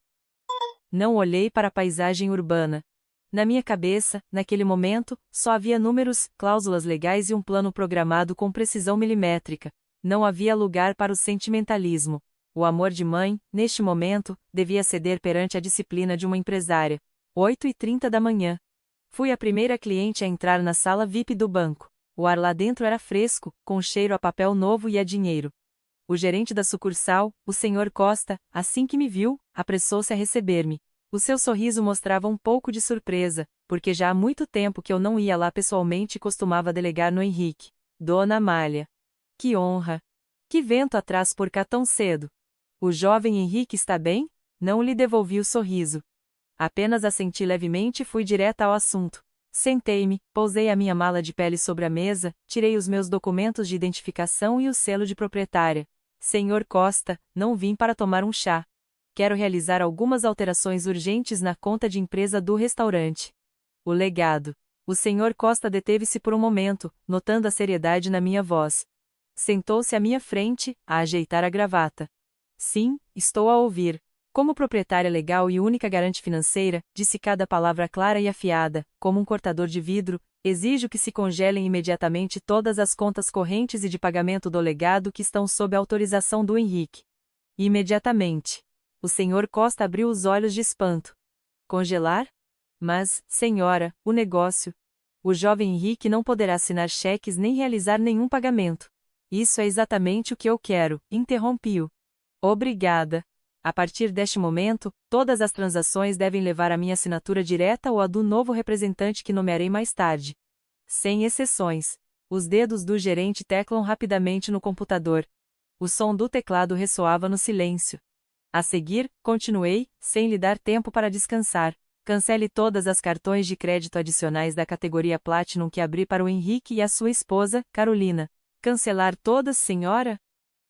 Não olhei para a paisagem urbana. Na minha cabeça, naquele momento, só havia números, cláusulas legais e um plano programado com precisão milimétrica. Não havia lugar para o sentimentalismo. O amor de mãe, neste momento, devia ceder perante a disciplina de uma empresária. 8h30 da manhã. Fui a primeira cliente a entrar na sala VIP do banco. O ar lá dentro era fresco, com cheiro a papel novo e a dinheiro. O gerente da sucursal, o Sr. Costa, assim que me viu, apressou-se a receber-me. O seu sorriso mostrava um pouco de surpresa, porque já há muito tempo que eu não ia lá pessoalmente e costumava delegar no Henrique. Dona Amália. Que honra! Que vento atrás por cá tão cedo! O jovem Henrique está bem? Não lhe devolvi o sorriso. Apenas assenti levemente e fui direta ao assunto. Sentei-me, pousei a minha mala de pele sobre a mesa, tirei os meus documentos de identificação e o selo de proprietária. Senhor Costa, não vim para tomar um chá. Quero realizar algumas alterações urgentes na conta de empresa do restaurante. O legado. O Senhor Costa deteve-se por um momento, notando a seriedade na minha voz. Sentou-se à minha frente, a ajeitar a gravata. Sim, estou a ouvir. Como proprietária legal e única garante financeira, disse cada palavra clara e afiada, como um cortador de vidro, exijo que se congelem imediatamente todas as contas correntes e de pagamento do legado que estão sob a autorização do Henrique. Imediatamente. O Sr. Costa abriu os olhos de espanto. Congelar? Mas, senhora, o negócio. O jovem Henrique não poderá assinar cheques nem realizar nenhum pagamento. Isso é exatamente o que eu quero, interrompi-o. Obrigada. A partir deste momento, todas as transações devem levar a minha assinatura direta ou a do novo representante que nomearei mais tarde. Sem exceções. Os dedos do gerente teclam rapidamente no computador. O som do teclado ressoava no silêncio. A seguir, continuei, sem lhe dar tempo para descansar. Cancele todas as cartões de crédito adicionais da categoria Platinum que abri para o Henrique e a sua esposa, Carolina. Cancelar todas, senhora?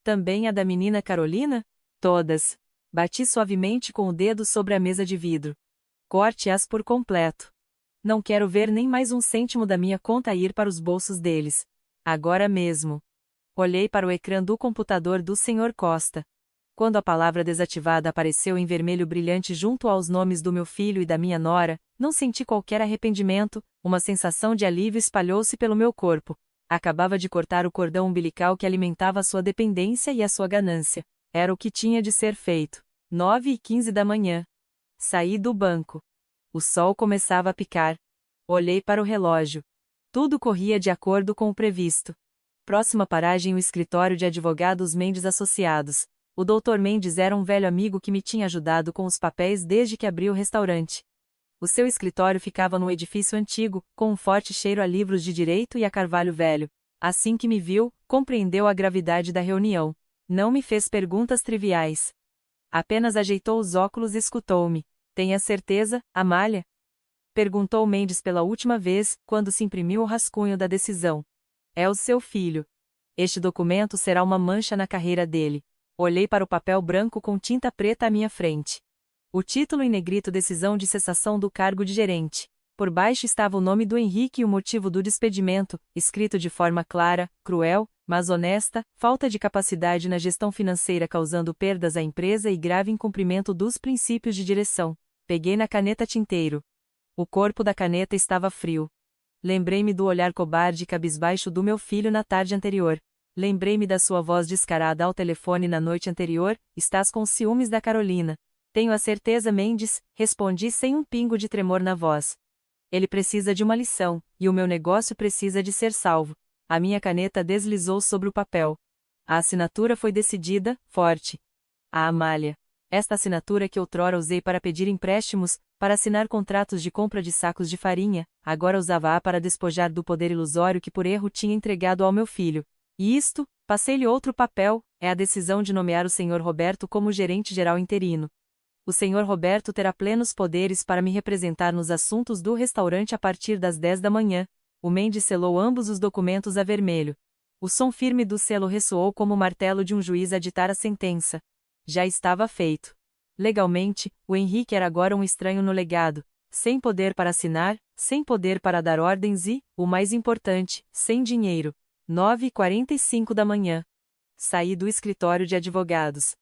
Também a da menina Carolina? Todas. Bati suavemente com o dedo sobre a mesa de vidro. Corte-as por completo. Não quero ver nem mais um cêntimo da minha conta ir para os bolsos deles. Agora mesmo. Olhei para o ecrã do computador do Sr. Costa. Quando a palavra desativada apareceu em vermelho brilhante junto aos nomes do meu filho e da minha nora, não senti qualquer arrependimento, uma sensação de alívio espalhou-se pelo meu corpo. Acabava de cortar o cordão umbilical que alimentava a sua dependência e a sua ganância. Era o que tinha de ser feito. 9h15 da manhã. Saí do banco. O sol começava a picar. Olhei para o relógio. Tudo corria de acordo com o previsto. Próxima paragem, o escritório de advogados Mendes Associados. O Dr. Mendes era um velho amigo que me tinha ajudado com os papéis desde que abri o restaurante. O seu escritório ficava num edifício antigo, com um forte cheiro a livros de direito e a carvalho velho. Assim que me viu, compreendeu a gravidade da reunião. Não me fez perguntas triviais. Apenas ajeitou os óculos e escutou-me. Tenha certeza, Amália? Perguntou Mendes pela última vez, quando se imprimiu o rascunho da decisão. É o seu filho. Este documento será uma mancha na carreira dele. Olhei para o papel branco com tinta preta à minha frente. O título em negrito: decisão de cessação do cargo de gerente. Por baixo estava o nome do Henrique e o motivo do despedimento, escrito de forma clara, cruel, mas honesta, falta de capacidade na gestão financeira causando perdas à empresa e grave incumprimento dos princípios de direção. Peguei na caneta tinteiro. O corpo da caneta estava frio. Lembrei-me do olhar cobarde e cabisbaixo do meu filho na tarde anterior. Lembrei-me da sua voz descarada ao telefone na noite anterior: estás com ciúmes da Carolina. Tenho a certeza, Mendes, respondi sem um pingo de tremor na voz. Ele precisa de uma lição, e o meu negócio precisa de ser salvo. A minha caneta deslizou sobre o papel. A assinatura foi decidida, forte. A Amália. Esta assinatura que outrora usei para pedir empréstimos, para assinar contratos de compra de sacos de farinha, agora usava-a para despojar do poder ilusório que por erro tinha entregado ao meu filho. E isto, passei-lhe outro papel, é a decisão de nomear o Sr. Roberto como gerente-geral interino. O Sr. Roberto terá plenos poderes para me representar nos assuntos do restaurante a partir das 10 da manhã. O Mendes selou ambos os documentos a vermelho. O som firme do selo ressoou como o martelo de um juiz a ditar a sentença. Já estava feito. Legalmente, o Henrique era agora um estranho no legado, sem poder para assinar, sem poder para dar ordens e, o mais importante, sem dinheiro. 9h45 da manhã. Saí do escritório de advogados.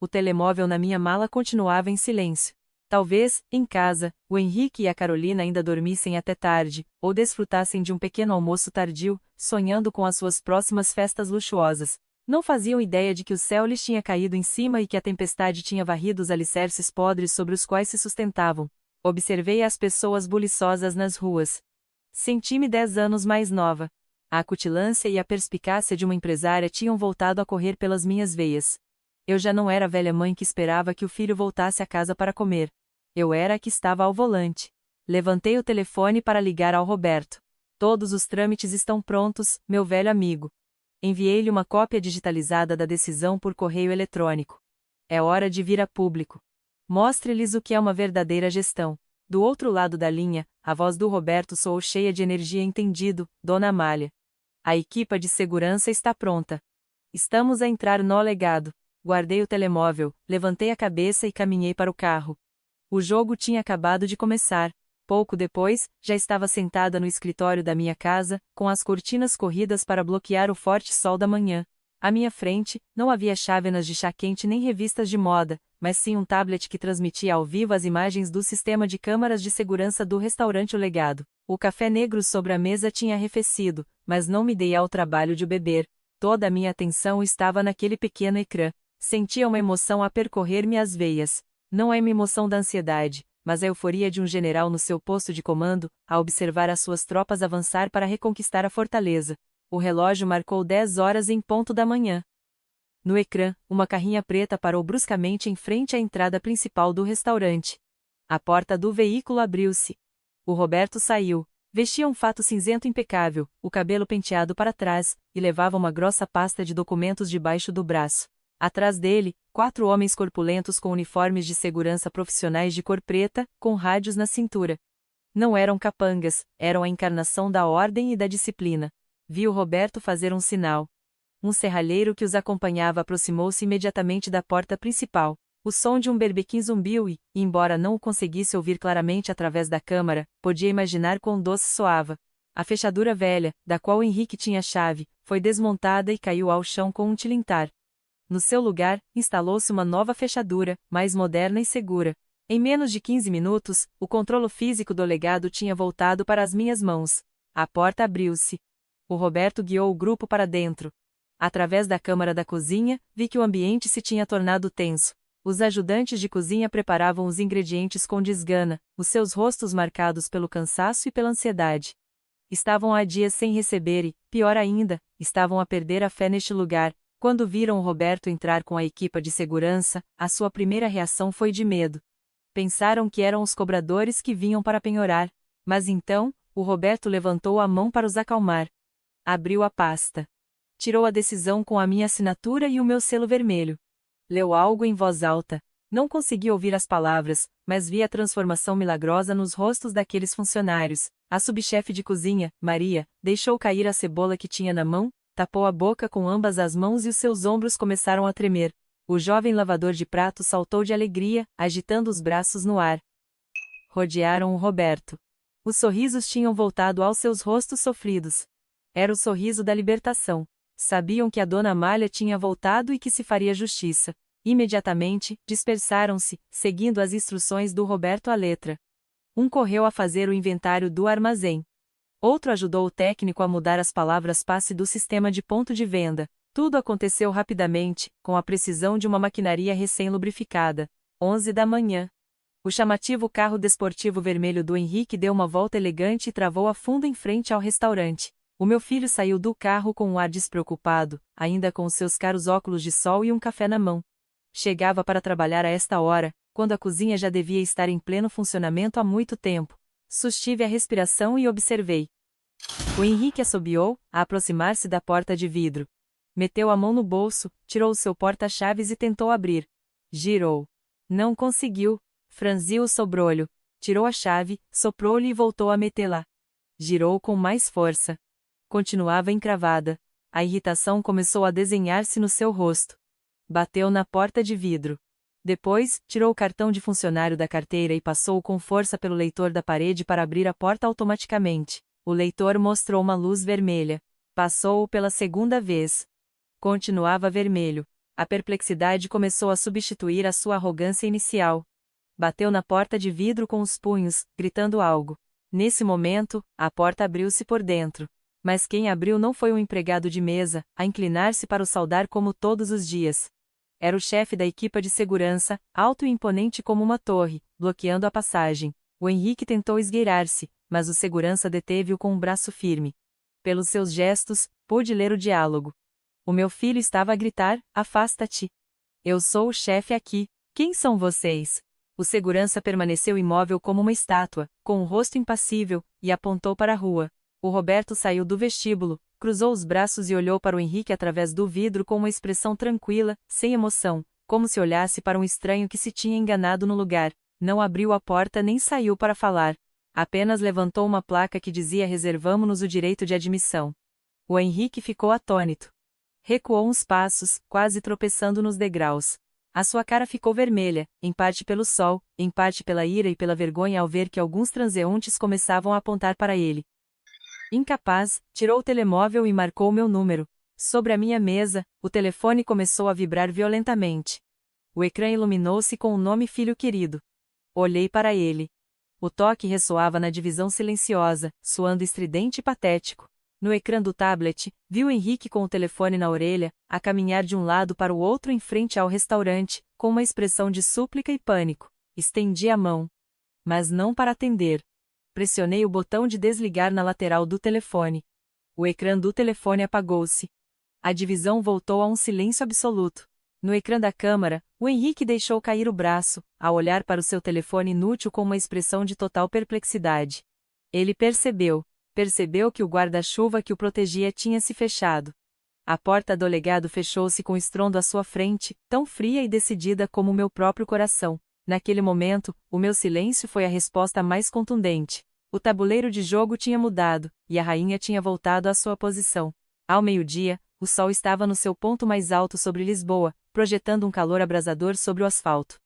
O telemóvel na minha mala continuava em silêncio. Talvez, em casa, o Henrique e a Carolina ainda dormissem até tarde, ou desfrutassem de um pequeno almoço tardio, sonhando com as suas próximas festas luxuosas. Não faziam ideia de que o céu lhes tinha caído em cima e que a tempestade tinha varrido os alicerces podres sobre os quais se sustentavam. Observei as pessoas buliçosas nas ruas. Senti-me 10 anos mais nova. A acutilância e a perspicácia de uma empresária tinham voltado a correr pelas minhas veias. Eu já não era a velha mãe que esperava que o filho voltasse a casa para comer. Eu era a que estava ao volante. Levantei o telefone para ligar ao Roberto. Todos os trâmites estão prontos, meu velho amigo. Enviei-lhe uma cópia digitalizada da decisão por correio eletrônico. É hora de vir a público. Mostre-lhes o que é uma verdadeira gestão. Do outro lado da linha, a voz do Roberto soou cheia de energia. Entendido, Dona Amália. A equipa de segurança está pronta. Estamos a entrar no legado. Guardei o telemóvel, levantei a cabeça e caminhei para o carro. O jogo tinha acabado de começar. Pouco depois, já estava sentada no escritório da minha casa, com as cortinas corridas para bloquear o forte sol da manhã. À minha frente, não havia chávenas de chá quente nem revistas de moda, mas sim um tablet que transmitia ao vivo as imagens do sistema de câmaras de segurança do restaurante O Legado. O café negro sobre a mesa tinha arrefecido, mas não me dei ao trabalho de o beber. Toda a minha atenção estava naquele pequeno ecrã. Sentia uma emoção a percorrer-me as veias. Não é uma emoção da ansiedade, mas a euforia de um general no seu posto de comando, a observar as suas tropas avançar para reconquistar a fortaleza. O relógio marcou 10 horas em ponto da manhã. No ecrã, uma carrinha preta parou bruscamente em frente à entrada principal do restaurante. A porta do veículo abriu-se. O Roberto saiu. Vestia um fato cinzento impecável, o cabelo penteado para trás, e levava uma grossa pasta de documentos debaixo do braço. Atrás dele, 4 homens corpulentos com uniformes de segurança profissionais de cor preta, com rádios na cintura. Não eram capangas, eram a encarnação da ordem e da disciplina. Vi o Roberto fazer um sinal. Um serralheiro que os acompanhava aproximou-se imediatamente da porta principal. O som de um berbequim zumbiu e, embora não o conseguisse ouvir claramente através da câmara, podia imaginar quão doce soava. A fechadura velha, da qual o Henrique tinha a chave, foi desmontada e caiu ao chão com um tilintar. No seu lugar, instalou-se uma nova fechadura, mais moderna e segura. Em menos de 15 minutos, o controlo físico do legado tinha voltado para as minhas mãos. A porta abriu-se. O Roberto guiou o grupo para dentro. Através da câmara da cozinha, vi que o ambiente se tinha tornado tenso. Os ajudantes de cozinha preparavam os ingredientes com desgana, os seus rostos marcados pelo cansaço e pela ansiedade. Estavam há dias sem receber e, pior ainda, estavam a perder a fé neste lugar. Quando viram o Roberto entrar com a equipa de segurança, a sua primeira reação foi de medo. Pensaram que eram os cobradores que vinham para penhorar. Mas então, o Roberto levantou a mão para os acalmar. Abriu a pasta. Tirou a decisão com a minha assinatura e o meu selo vermelho. Leu algo em voz alta. Não consegui ouvir as palavras, mas vi a transformação milagrosa nos rostos daqueles funcionários. A subchefe de cozinha, Maria, deixou cair a cebola que tinha na mão, tapou a boca com ambas as mãos e os seus ombros começaram a tremer. O jovem lavador de pratos saltou de alegria, agitando os braços no ar. Rodearam o Roberto. Os sorrisos tinham voltado aos seus rostos sofridos. Era o sorriso da libertação. Sabiam que a dona Amália tinha voltado e que se faria justiça. Imediatamente, dispersaram-se, seguindo as instruções do Roberto à letra. Um correu a fazer o inventário do armazém. Outro ajudou o técnico a mudar as palavras-passe do sistema de ponto de venda. Tudo aconteceu rapidamente, com a precisão de uma maquinaria recém-lubrificada. 11 da manhã. O chamativo carro desportivo vermelho do Henrique deu uma volta elegante e travou a fundo em frente ao restaurante. O meu filho saiu do carro com um ar despreocupado, ainda com os seus caros óculos de sol e um café na mão. Chegava para trabalhar a esta hora, quando a cozinha já devia estar em pleno funcionamento há muito tempo. Sustive a respiração e observei. O Henrique assobiou, a aproximar-se da porta de vidro. Meteu a mão no bolso, tirou o seu porta-chaves e tentou abrir. Girou. Não conseguiu. Franziu o sobrolho. Tirou a chave, soprou-lhe e voltou a metê-la. Girou com mais força. Continuava encravada. A irritação começou a desenhar-se no seu rosto. Bateu na porta de vidro. Depois, tirou o cartão de funcionário da carteira e passou-o com força pelo leitor da parede para abrir a porta automaticamente. O leitor mostrou uma luz vermelha. Passou-o pela segunda vez. Continuava vermelho. A perplexidade começou a substituir a sua arrogância inicial. Bateu na porta de vidro com os punhos, gritando algo. Nesse momento, a porta abriu-se por dentro. Mas quem abriu não foi um empregado de mesa, a inclinar-se para o saudar como todos os dias. Era o chefe da equipa de segurança, alto e imponente como uma torre, bloqueando a passagem. O Henrique tentou esgueirar-se, mas o segurança deteve-o com um braço firme. Pelos seus gestos, pude ler o diálogo. O meu filho estava a gritar: afasta-te. Eu sou o chefe aqui. Quem são vocês? O segurança permaneceu imóvel como uma estátua, com o rosto impassível, e apontou para a rua. O Roberto saiu do vestíbulo, cruzou os braços e olhou para o Henrique através do vidro com uma expressão tranquila, sem emoção, como se olhasse para um estranho que se tinha enganado no lugar. Não abriu a porta nem saiu para falar. Apenas levantou uma placa que dizia: reservamo-nos o direito de admissão. O Henrique ficou atônito. Recuou uns passos, quase tropeçando nos degraus. A sua cara ficou vermelha, em parte pelo sol, em parte pela ira e pela vergonha ao ver que alguns transeuntes começavam a apontar para ele. Incapaz, tirou o telemóvel e marcou meu número. Sobre a minha mesa, o telefone começou a vibrar violentamente. O ecrã iluminou-se com o nome Filho Querido. Olhei para ele. O toque ressoava na divisão silenciosa, soando estridente e patético. No ecrã do tablet, vi o Henrique com o telefone na orelha, a caminhar de um lado para o outro em frente ao restaurante, com uma expressão de súplica e pânico. Estendi a mão. Mas não para atender. Pressionei o botão de desligar na lateral do telefone. O ecrã do telefone apagou-se. A divisão voltou a um silêncio absoluto. No ecrã da câmara, o Henrique deixou cair o braço, a olhar para o seu telefone inútil com uma expressão de total perplexidade. Ele percebeu que o guarda-chuva que o protegia tinha se fechado. A porta do legado fechou-se com estrondo à sua frente, tão fria e decidida como o meu próprio coração. Naquele momento, o meu silêncio foi a resposta mais contundente. O tabuleiro de jogo tinha mudado, e a rainha tinha voltado à sua posição. Ao meio-dia, o sol estava no seu ponto mais alto sobre Lisboa, projetando um calor abrasador sobre o asfalto.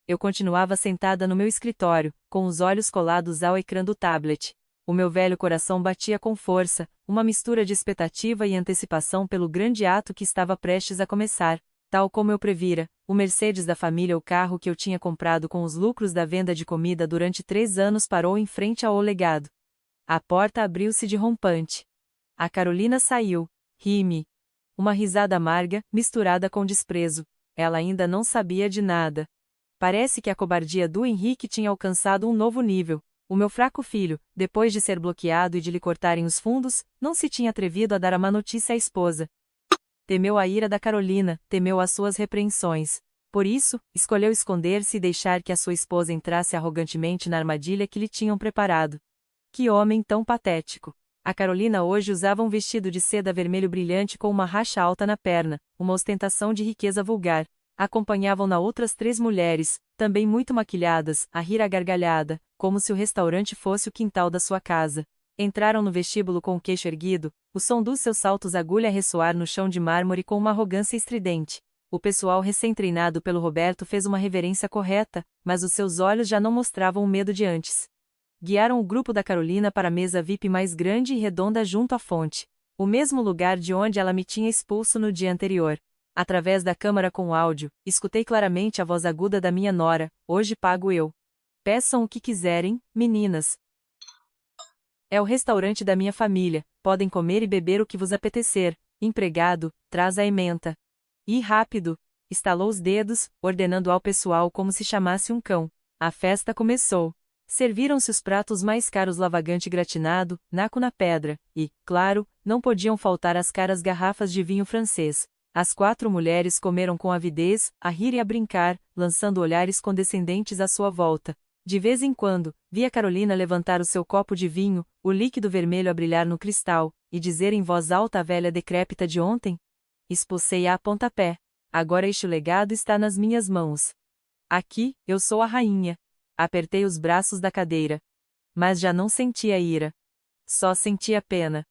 Eu continuava sentada no meu escritório, com os olhos colados ao ecrã do tablet. O meu velho coração batia com força, uma mistura de expectativa e antecipação pelo grande ato que estava prestes a começar. Tal como eu previra, o Mercedes da família, o carro que eu tinha comprado com os lucros da venda de comida durante 3 anos, parou em frente ao legado. A porta abriu-se de rompante. A Carolina saiu. Ri-me. Uma risada amarga, misturada com desprezo. Ela ainda não sabia de nada. Parece que a cobardia do Henrique tinha alcançado um novo nível. O meu fraco filho, depois de ser bloqueado e de lhe cortarem os fundos, não se tinha atrevido a dar a má notícia à esposa. Temeu a ira da Carolina, temeu as suas repreensões. Por isso, escolheu esconder-se e deixar que a sua esposa entrasse arrogantemente na armadilha que lhe tinham preparado. Que homem tão patético! A Carolina hoje usava um vestido de seda vermelho brilhante com uma racha alta na perna, uma ostentação de riqueza vulgar. Acompanhavam-na outras 3 mulheres, também muito maquilhadas, a rir à gargalhada, como se o restaurante fosse o quintal da sua casa. Entraram no vestíbulo com o queixo erguido, o som dos seus saltos agulha a ressoar no chão de mármore com uma arrogância estridente. O pessoal recém-treinado pelo Roberto fez uma reverência correta, mas os seus olhos já não mostravam o medo de antes. Guiaram o grupo da Carolina para a mesa VIP mais grande e redonda junto à fonte. O mesmo lugar de onde ela me tinha expulso no dia anterior. Através da câmara com áudio, escutei claramente a voz aguda da minha nora: hoje pago eu. Peçam o que quiserem, meninas. É o restaurante da minha família, podem comer e beber o que vos apetecer. Empregado, traz a ementa. E rápido! Estalou os dedos, ordenando ao pessoal como se chamasse um cão. A festa começou. Serviram-se os pratos mais caros, lavagante gratinado, naco na pedra, e, claro, não podiam faltar as caras garrafas de vinho francês. As 4 mulheres comeram com avidez, a rir e a brincar, lançando olhares condescendentes à sua volta. De vez em quando, via Carolina levantar o seu copo de vinho, o líquido vermelho a brilhar no cristal, e dizer em voz alta à velha decrépita de ontem: expulsei-a a pontapé. Agora este legado está nas minhas mãos. Aqui, eu sou a rainha. Apertei os braços da cadeira. Mas já não sentia ira. Só sentia pena.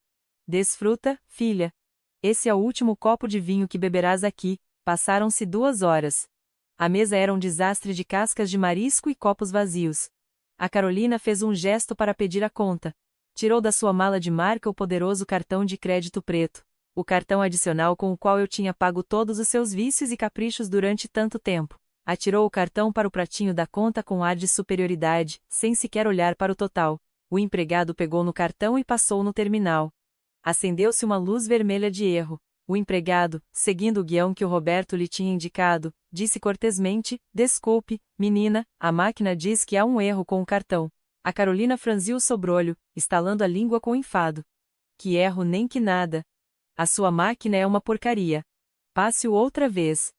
Desfruta, filha. Esse é o último copo de vinho que beberás aqui. Passaram-se 2 horas. A mesa era um desastre de cascas de marisco e copos vazios. A Carolina fez um gesto para pedir a conta. Tirou da sua mala de marca o poderoso cartão de crédito preto. O cartão adicional com o qual eu tinha pago todos os seus vícios e caprichos durante tanto tempo. Atirou o cartão para o pratinho da conta com ar de superioridade, sem sequer olhar para o total. O empregado pegou no cartão e passou no terminal. Acendeu-se uma luz vermelha de erro. O empregado, seguindo o guião que o Roberto lhe tinha indicado, disse cortesmente: desculpe, menina, a máquina diz que há um erro com o cartão. A Carolina franziu o sobrolho, estalando a língua com enfado. Que erro nem que nada. A sua máquina é uma porcaria. Passe-o outra vez.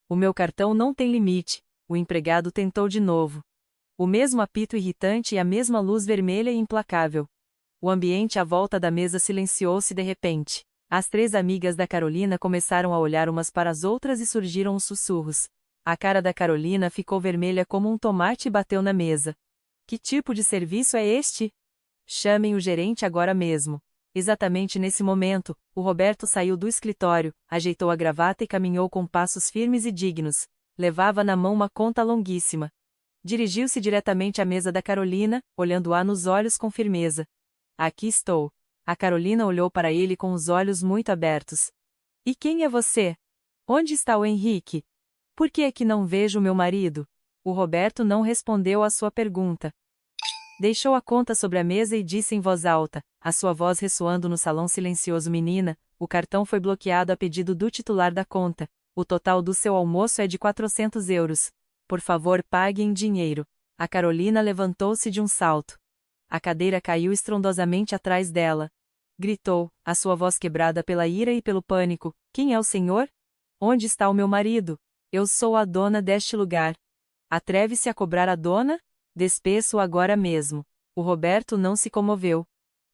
O meu cartão não tem limite. O empregado tentou de novo. O mesmo apito irritante e a mesma luz vermelha e implacável. O ambiente à volta da mesa silenciou-se de repente. As 3 amigas da Carolina começaram a olhar umas para as outras e surgiram os sussurros. A cara da Carolina ficou vermelha como um tomate e bateu na mesa. Que tipo de serviço é este? Chamem o gerente agora mesmo. Exatamente nesse momento, o Roberto saiu do escritório, ajeitou a gravata e caminhou com passos firmes e dignos. Levava na mão uma conta longuíssima. Dirigiu-se diretamente à mesa da Carolina, olhando-a nos olhos com firmeza. Aqui estou. A Carolina olhou para ele com os olhos muito abertos. E quem é você? Onde está o Henrique? Por que é que não vejo meu marido? O Roberto não respondeu à sua pergunta. Deixou a conta sobre a mesa e disse em voz alta, a sua voz ressoando no salão silencioso: menina, o cartão foi bloqueado a pedido do titular da conta. O total do seu almoço é de 400 euros. Por favor, pague em dinheiro. A Carolina levantou-se de um salto. A cadeira caiu estrondosamente atrás dela. Gritou, a sua voz quebrada pela ira e pelo pânico: quem é o senhor? Onde está o meu marido? Eu sou a dona deste lugar. Atreve-se a cobrar a dona? Despeço-o agora mesmo. O Roberto não se comoveu.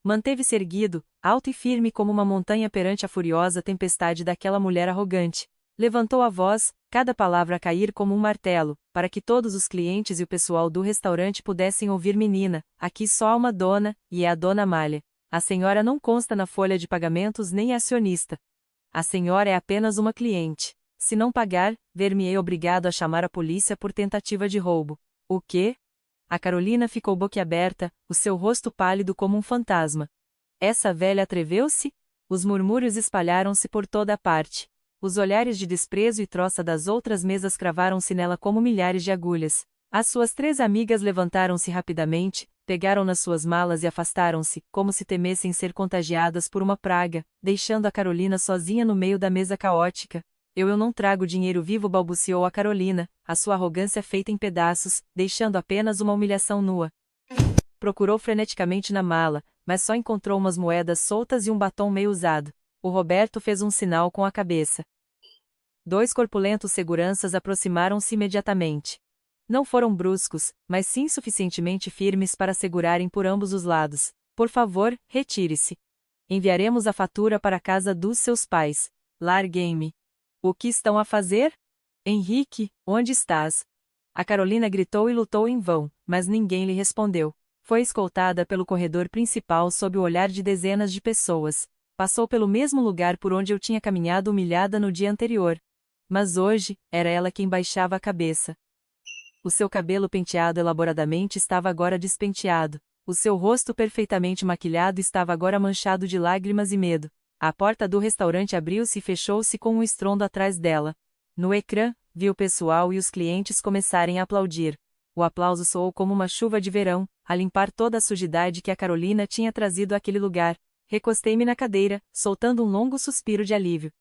Manteve-se erguido, alto e firme como uma montanha perante a furiosa tempestade daquela mulher arrogante. Levantou a voz, cada palavra a cair como um martelo, para que todos os clientes e o pessoal do restaurante pudessem ouvir: menina, aqui só há uma dona, e é a dona Amália. A senhora não consta na folha de pagamentos nem é acionista. A senhora é apenas uma cliente. Se não pagar, ver-me-ei obrigado a chamar a polícia por tentativa de roubo. O quê? A Carolina ficou boquiaberta, o seu rosto pálido como um fantasma. Essa velha atreveu-se? Os murmúrios espalharam-se por toda a parte. Os olhares de desprezo e troça das outras mesas cravaram-se nela como milhares de agulhas. As suas 3 amigas levantaram-se rapidamente, pegaram nas suas malas e afastaram-se, como se temessem ser contagiadas por uma praga, deixando a Carolina sozinha no meio da mesa caótica. Eu não trago dinheiro vivo, balbuciou a Carolina, a sua arrogância feita em pedaços, deixando apenas uma humilhação nua. Procurou freneticamente na mala, mas só encontrou umas moedas soltas e um batom meio usado. O Roberto fez um sinal com a cabeça. 2 corpulentos seguranças aproximaram-se imediatamente. Não foram bruscos, mas sim suficientemente firmes para segurarem por ambos os lados. Por favor, retire-se. Enviaremos a fatura para a casa dos seus pais. Larguem-me. O que estão a fazer? Henrique, onde estás? A Carolina gritou e lutou em vão, mas ninguém lhe respondeu. Foi escoltada pelo corredor principal sob o olhar de dezenas de pessoas. Passou pelo mesmo lugar por onde eu tinha caminhado humilhada no dia anterior. Mas hoje, era ela quem baixava a cabeça. O seu cabelo penteado elaboradamente estava agora despenteado. O seu rosto perfeitamente maquilhado estava agora manchado de lágrimas e medo. A porta do restaurante abriu-se e fechou-se com um estrondo atrás dela. No ecrã, vi o pessoal e os clientes começarem a aplaudir. O aplauso soou como uma chuva de verão, a limpar toda a sujidade que a Carolina tinha trazido àquele lugar. Recostei-me na cadeira, soltando um longo suspiro de alívio.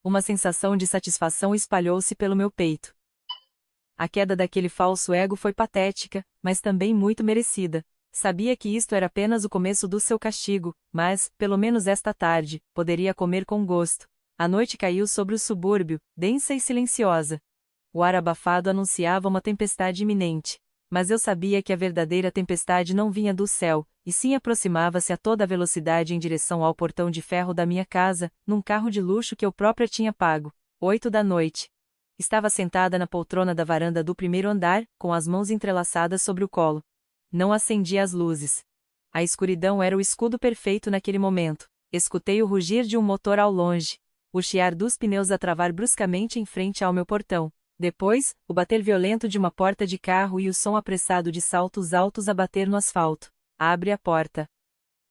Uma sensação de satisfação espalhou-se pelo meu peito. A queda daquele falso ego foi patética, mas também muito merecida. Sabia que isto era apenas o começo do seu castigo, mas, pelo menos esta tarde, poderia comer com gosto. A noite caiu sobre o subúrbio, densa e silenciosa. O ar abafado anunciava uma tempestade iminente. Mas eu sabia que a verdadeira tempestade não vinha do céu, e sim aproximava-se a toda velocidade em direção ao portão de ferro da minha casa, num carro de luxo que eu própria tinha pago. 8 da noite. Estava sentada na poltrona da varanda do primeiro andar, com as mãos entrelaçadas sobre o colo. Não acendi as luzes. A escuridão era o escudo perfeito naquele momento. Escutei o rugir de um motor ao longe. O chiar dos pneus a travar bruscamente em frente ao meu portão. Depois, o bater violento de uma porta de carro e o som apressado de saltos altos a bater no asfalto. Abre a porta.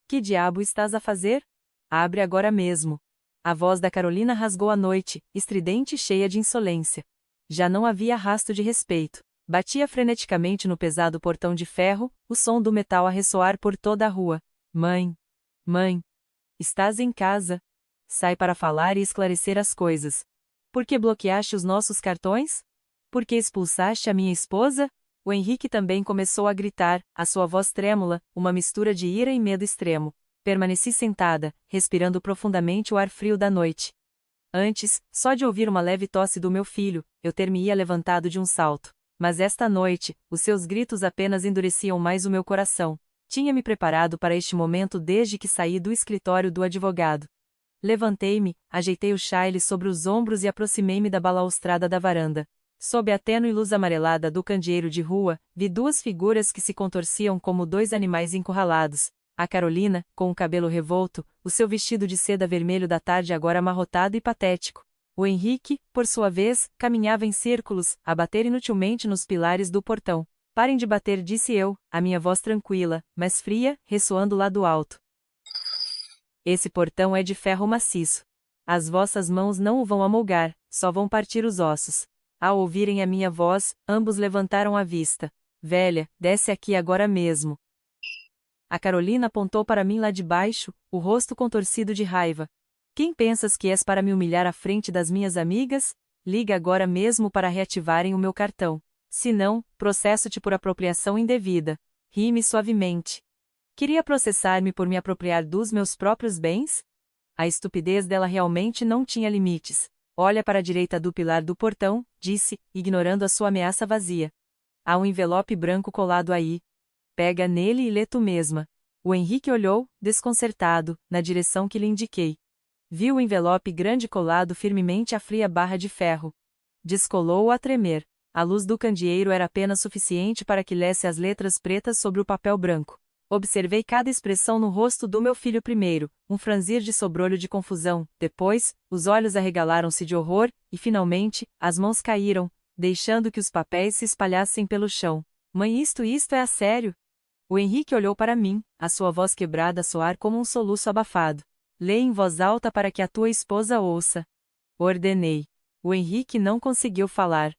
Que diabo estás a fazer? Abre agora mesmo. A voz da Carolina rasgou a noite, estridente e cheia de insolência. Já não havia rasto de respeito. Batia freneticamente no pesado portão de ferro, o som do metal a ressoar por toda a rua. Mãe! Mãe! Estás em casa? Sai para falar e esclarecer as coisas. Por que bloqueaste os nossos cartões? Por que expulsaste a minha esposa? O Henrique também começou a gritar, a sua voz trêmula, uma mistura de ira e medo extremo. Permaneci sentada, respirando profundamente o ar frio da noite. Antes, só de ouvir uma leve tosse do meu filho, eu ter-me-ia levantado de um salto. Mas esta noite, os seus gritos apenas endureciam mais o meu coração. Tinha-me preparado para este momento desde que saí do escritório do advogado. Levantei-me, ajeitei o chale sobre os ombros e aproximei-me da balaustrada da varanda. Sob a tênue luz amarelada do candeeiro de rua, vi 2 figuras que se contorciam como 2 animais encurralados. A Carolina, com o cabelo revolto, o seu vestido de seda vermelho da tarde agora amarrotado e patético. O Henrique, por sua vez, caminhava em círculos, a bater inutilmente nos pilares do portão. Parem de bater, disse eu, a minha voz tranquila, mas fria, ressoando lá do alto. Esse portão é de ferro maciço. As vossas mãos não o vão amolgar, só vão partir os ossos. Ao ouvirem a minha voz, ambos levantaram a vista. Velha, desce aqui agora mesmo. A Carolina apontou para mim lá de baixo, o rosto contorcido de raiva. Quem pensas que és para me humilhar à frente das minhas amigas? Liga agora mesmo para reativarem o meu cartão. Se não, processo-te por apropriação indevida. Ri-me suavemente. Queria processar-me por me apropriar dos meus próprios bens? A estupidez dela realmente não tinha limites. Olha para a direita do pilar do portão, disse, ignorando a sua ameaça vazia. Há um envelope branco colado aí. Pega nele e lê tu mesma. O Henrique olhou, desconcertado, na direção que lhe indiquei. Viu o envelope grande colado firmemente à fria barra de ferro. Descolou-o a tremer. A luz do candeeiro era apenas suficiente para que lesse as letras pretas sobre o papel branco. Observei cada expressão no rosto do meu filho primeiro, um franzir de sobrolho de confusão, depois, os olhos arregalaram-se de horror, e finalmente, as mãos caíram, deixando que os papéis se espalhassem pelo chão. Mãe, isto é a sério? O Henrique olhou para mim, a sua voz quebrada a soar como um soluço abafado. Lê em voz alta para que a tua esposa ouça. Ordenei. O Henrique não conseguiu falar.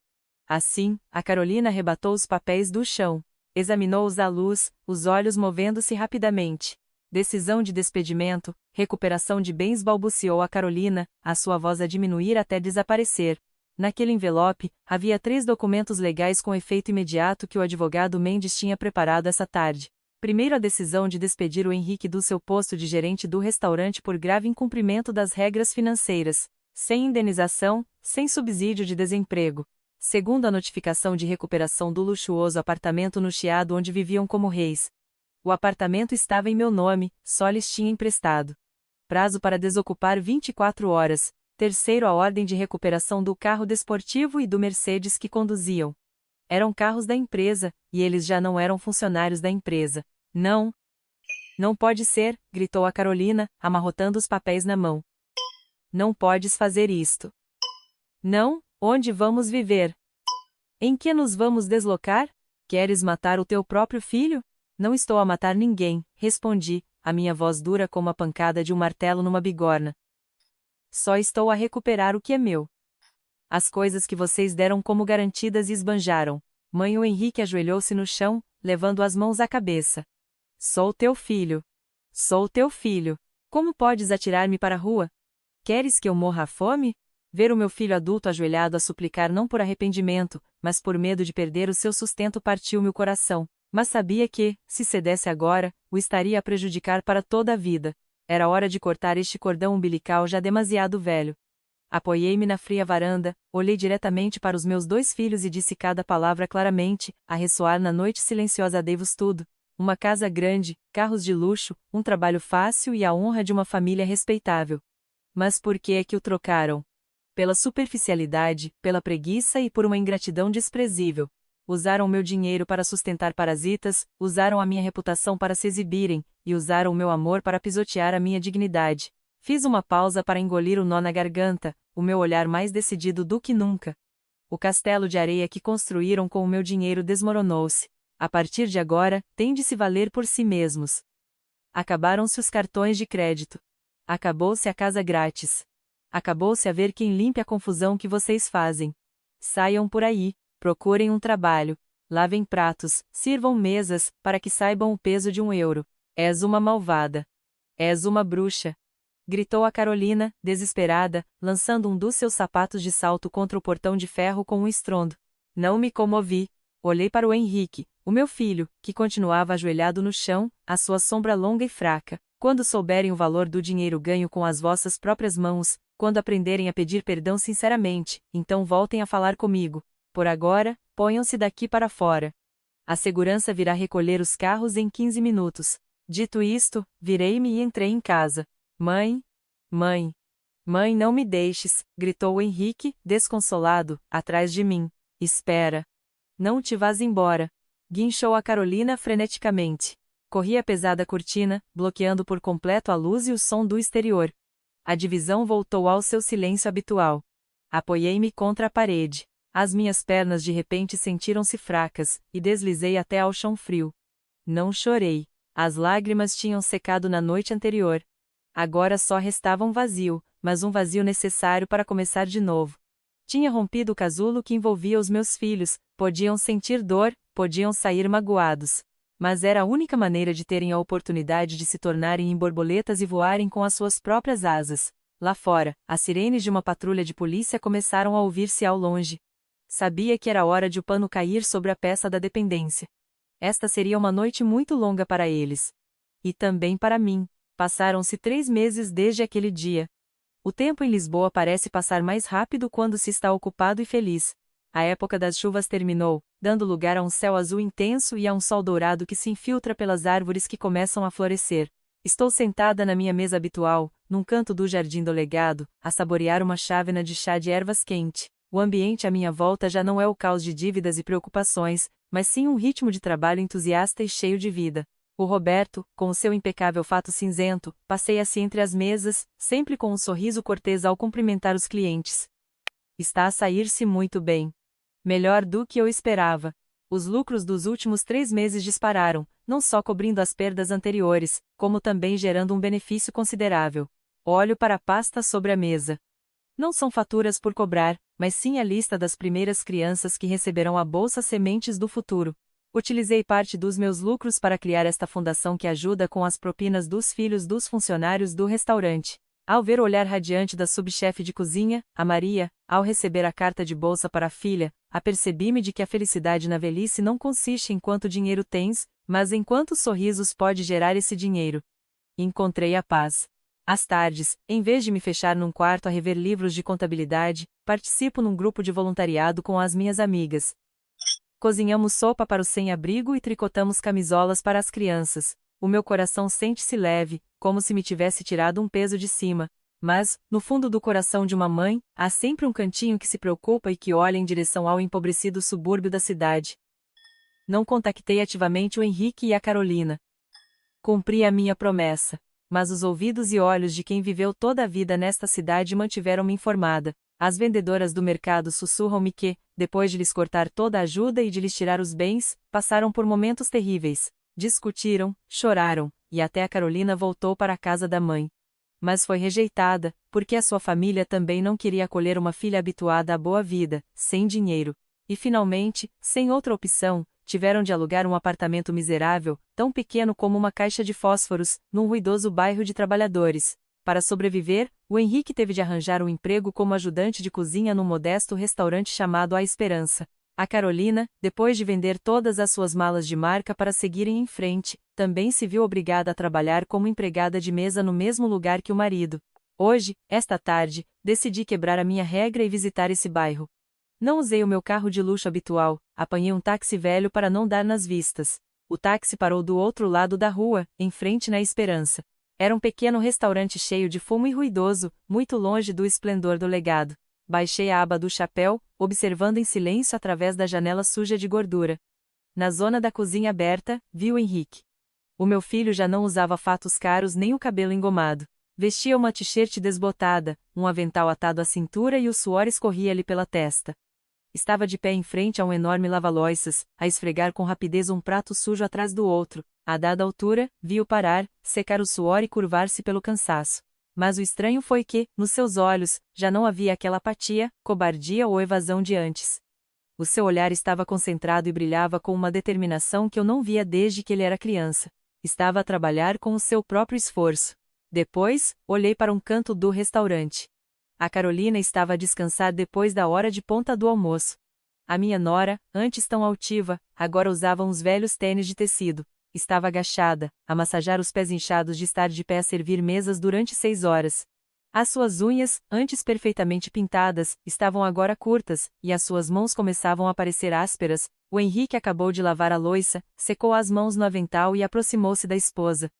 Assim, a Carolina arrebatou os papéis do chão. Examinou-os à luz, os olhos movendo-se rapidamente. Decisão de despedimento, recuperação de bens, balbuciou a Carolina, a sua voz a diminuir até desaparecer. Naquele envelope, havia 3 documentos legais com efeito imediato que o advogado Mendes tinha preparado essa tarde. Primeiro, a decisão de despedir o Henrique do seu posto de gerente do restaurante por grave incumprimento das regras financeiras, sem indenização, sem subsídio de desemprego. Segundo, a notificação de recuperação do luxuoso apartamento no Chiado onde viviam como reis. O apartamento estava em meu nome, só lhes tinha emprestado. Prazo para desocupar 24 horas. Terceiro, a ordem de recuperação do carro desportivo e do Mercedes que conduziam. Eram carros da empresa, e eles já não eram funcionários da empresa. Não. Não pode ser, gritou a Carolina, amarrotando os papéis na mão. Não podes fazer isto. Não, onde vamos viver? Em que nos vamos deslocar? Queres matar o teu próprio filho? Não estou a matar ninguém, respondi, a minha voz dura como a pancada de um martelo numa bigorna. Só estou a recuperar o que é meu. As coisas que vocês deram como garantidas esbanjaram. Mãe, o Henrique ajoelhou-se no chão, levando as mãos à cabeça. Sou teu filho. Sou teu filho. Como podes atirar-me para a rua? Queres que eu morra à fome? Ver o meu filho adulto ajoelhado a suplicar não por arrependimento, mas por medo de perder o seu sustento partiu-me o coração. Mas sabia que, se cedesse agora, o estaria a prejudicar para toda a vida. Era hora de cortar este cordão umbilical já demasiado velho. Apoiei-me na fria varanda, olhei diretamente para os meus 2 filhos e disse cada palavra claramente, a ressoar na noite silenciosa: dei-vos tudo. Uma casa grande, carros de luxo, um trabalho fácil e a honra de uma família respeitável. Mas por que é que o trocaram? Pela superficialidade, pela preguiça e por uma ingratidão desprezível. Usaram meu dinheiro para sustentar parasitas, usaram a minha reputação para se exibirem, e usaram o meu amor para pisotear a minha dignidade. Fiz uma pausa para engolir o nó na garganta, o meu olhar mais decidido do que nunca. O castelo de areia que construíram com o meu dinheiro desmoronou-se. A partir de agora, têm de se valer por si mesmos. Acabaram-se os cartões de crédito. Acabou-se a casa grátis. Acabou-se a ver quem limpe a confusão que vocês fazem. Saiam por aí. Procurem um trabalho, lavem pratos, sirvam mesas, para que saibam o peso de €1. És uma malvada. És uma bruxa. Gritou a Carolina, desesperada, lançando um dos seus sapatos de salto contra o portão de ferro com um estrondo. Não me comovi. Olhei para o Henrique, o meu filho, que continuava ajoelhado no chão, a sua sombra longa e fraca. Quando souberem o valor do dinheiro ganho com as vossas próprias mãos, quando aprenderem a pedir perdão sinceramente, então voltem a falar comigo. Por agora, ponham-se daqui para fora. A segurança virá recolher os carros em 15 minutos. Dito isto, virei-me e entrei em casa. Mãe? Mãe? Mãe, não me deixes, gritou o Henrique, desconsolado, atrás de mim. Espera. Não te vás embora. Guinchou a Carolina freneticamente. Corri a pesada cortina, bloqueando por completo a luz e o som do exterior. A divisão voltou ao seu silêncio habitual. Apoiei-me contra a parede. As minhas pernas de repente sentiram-se fracas, e deslizei até ao chão frio. Não chorei. As lágrimas tinham secado na noite anterior. Agora só restava um vazio, mas um vazio necessário para começar de novo. Tinha rompido o casulo que envolvia os meus filhos, podiam sentir dor, podiam sair magoados. Mas era a única maneira de terem a oportunidade de se tornarem em borboletas e voarem com as suas próprias asas. Lá fora, as sirenes de uma patrulha de polícia começaram a ouvir-se ao longe. Sabia que era hora de o pano cair sobre a peça da dependência. Esta seria uma noite muito longa para eles. E também para mim. Passaram-se 3 meses desde aquele dia. O tempo em Lisboa parece passar mais rápido quando se está ocupado e feliz. A época das chuvas terminou, dando lugar a um céu azul intenso e a um sol dourado que se infiltra pelas árvores que começam a florescer. Estou sentada na minha mesa habitual, num canto do jardim do legado, a saborear uma chávena de chá de ervas quente. O ambiente à minha volta já não é o caos de dívidas e preocupações, mas sim um ritmo de trabalho entusiasta e cheio de vida. O Roberto, com o seu impecável fato cinzento, passeia-se entre as mesas, sempre com um sorriso cortês ao cumprimentar os clientes. Está a sair-se muito bem. Melhor do que eu esperava. Os lucros dos últimos 3 meses dispararam, não só cobrindo as perdas anteriores, como também gerando um benefício considerável. Olho para a pasta sobre a mesa. Não são faturas por cobrar, mas sim a lista das primeiras crianças que receberão a Bolsa Sementes do Futuro. Utilizei parte dos meus lucros para criar esta fundação que ajuda com as propinas dos filhos dos funcionários do restaurante. Ao ver o olhar radiante da subchefe de cozinha, a Maria, ao receber a carta de bolsa para a filha, apercebi-me de que a felicidade na velhice não consiste em quanto dinheiro tens, mas em quantos sorrisos pode gerar esse dinheiro. Encontrei a paz. Às tardes, em vez de me fechar num quarto a rever livros de contabilidade, participo num grupo de voluntariado com as minhas amigas. Cozinhamos sopa para o sem-abrigo e tricotamos camisolas para as crianças. O meu coração sente-se leve, como se me tivesse tirado um peso de cima. Mas, no fundo do coração de uma mãe, há sempre um cantinho que se preocupa e que olha em direção ao empobrecido subúrbio da cidade. Não contactei ativamente o Henrique e a Carolina. Cumpri a minha promessa. Mas os ouvidos e olhos de quem viveu toda a vida nesta cidade mantiveram-me informada. As vendedoras do mercado sussurram-me que, depois de lhes cortar toda a ajuda e de lhes tirar os bens, passaram por momentos terríveis. Discutiram, choraram, e até a Carolina voltou para a casa da mãe. Mas foi rejeitada, porque a sua família também não queria acolher uma filha habituada à boa vida, sem dinheiro. E finalmente, sem outra opção, tiveram de alugar um apartamento miserável, tão pequeno como uma caixa de fósforos, num ruidoso bairro de trabalhadores. Para sobreviver, o Henrique teve de arranjar um emprego como ajudante de cozinha num modesto restaurante chamado A Esperança. A Carolina, depois de vender todas as suas malas de marca para seguirem em frente, também se viu obrigada a trabalhar como empregada de mesa no mesmo lugar que o marido. Hoje, esta tarde, decidi quebrar a minha regra e visitar esse bairro. Não usei o meu carro de luxo habitual, apanhei um táxi velho para não dar nas vistas. O táxi parou do outro lado da rua, em frente na Esperança. Era um pequeno restaurante cheio de fumo e ruidoso, muito longe do esplendor do legado. Baixei a aba do chapéu, observando em silêncio através da janela suja de gordura. Na zona da cozinha aberta, vi o Henrique. O meu filho já não usava fatos caros nem o cabelo engomado. Vestia uma t-shirt desbotada, um avental atado à cintura e o suor escorria-lhe pela testa. Estava de pé em frente a um enorme lava-loiças, a esfregar com rapidez um prato sujo atrás do outro. A dada altura, vi-o parar, secar o suor e curvar-se pelo cansaço. Mas o estranho foi que, nos seus olhos, já não havia aquela apatia, cobardia ou evasão de antes. O seu olhar estava concentrado e brilhava com uma determinação que eu não via desde que ele era criança. Estava a trabalhar com o seu próprio esforço. Depois, olhei para um canto do restaurante. A Carolina estava a descansar depois da hora de ponta do almoço. A minha nora, antes tão altiva, agora usava uns velhos tênis de tecido. Estava agachada, a massajar os pés inchados de estar de pé a servir mesas durante 6 horas. As suas unhas, antes perfeitamente pintadas, estavam agora curtas, e as suas mãos começavam a parecer ásperas. O Henrique acabou de lavar a louça, secou as mãos no avental e aproximou-se da esposa.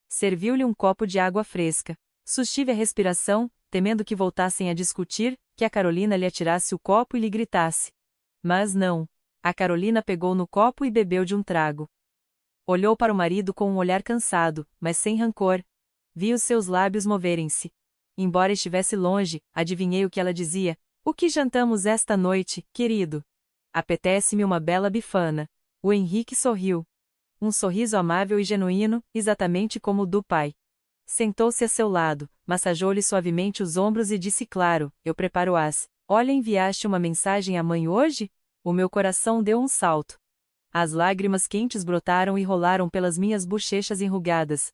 Serviu-lhe um copo de água fresca. Sustive a respiração, temendo que voltassem a discutir, que a Carolina lhe atirasse o copo e lhe gritasse. Mas não. A Carolina pegou no copo e bebeu de um trago. Olhou para o marido com um olhar cansado, mas sem rancor. Vi os seus lábios moverem-se. Embora estivesse longe, adivinhei o que ela dizia. O que jantamos esta noite, querido? Apetece-me uma bela bifana. O Henrique sorriu. Um sorriso amável e genuíno, exatamente como o do pai. Sentou-se a seu lado, massageou-lhe suavemente os ombros e disse claro, eu preparo-as. Olha, enviaste uma mensagem à mãe hoje? O meu coração deu um salto. As lágrimas quentes brotaram e rolaram pelas minhas bochechas enrugadas.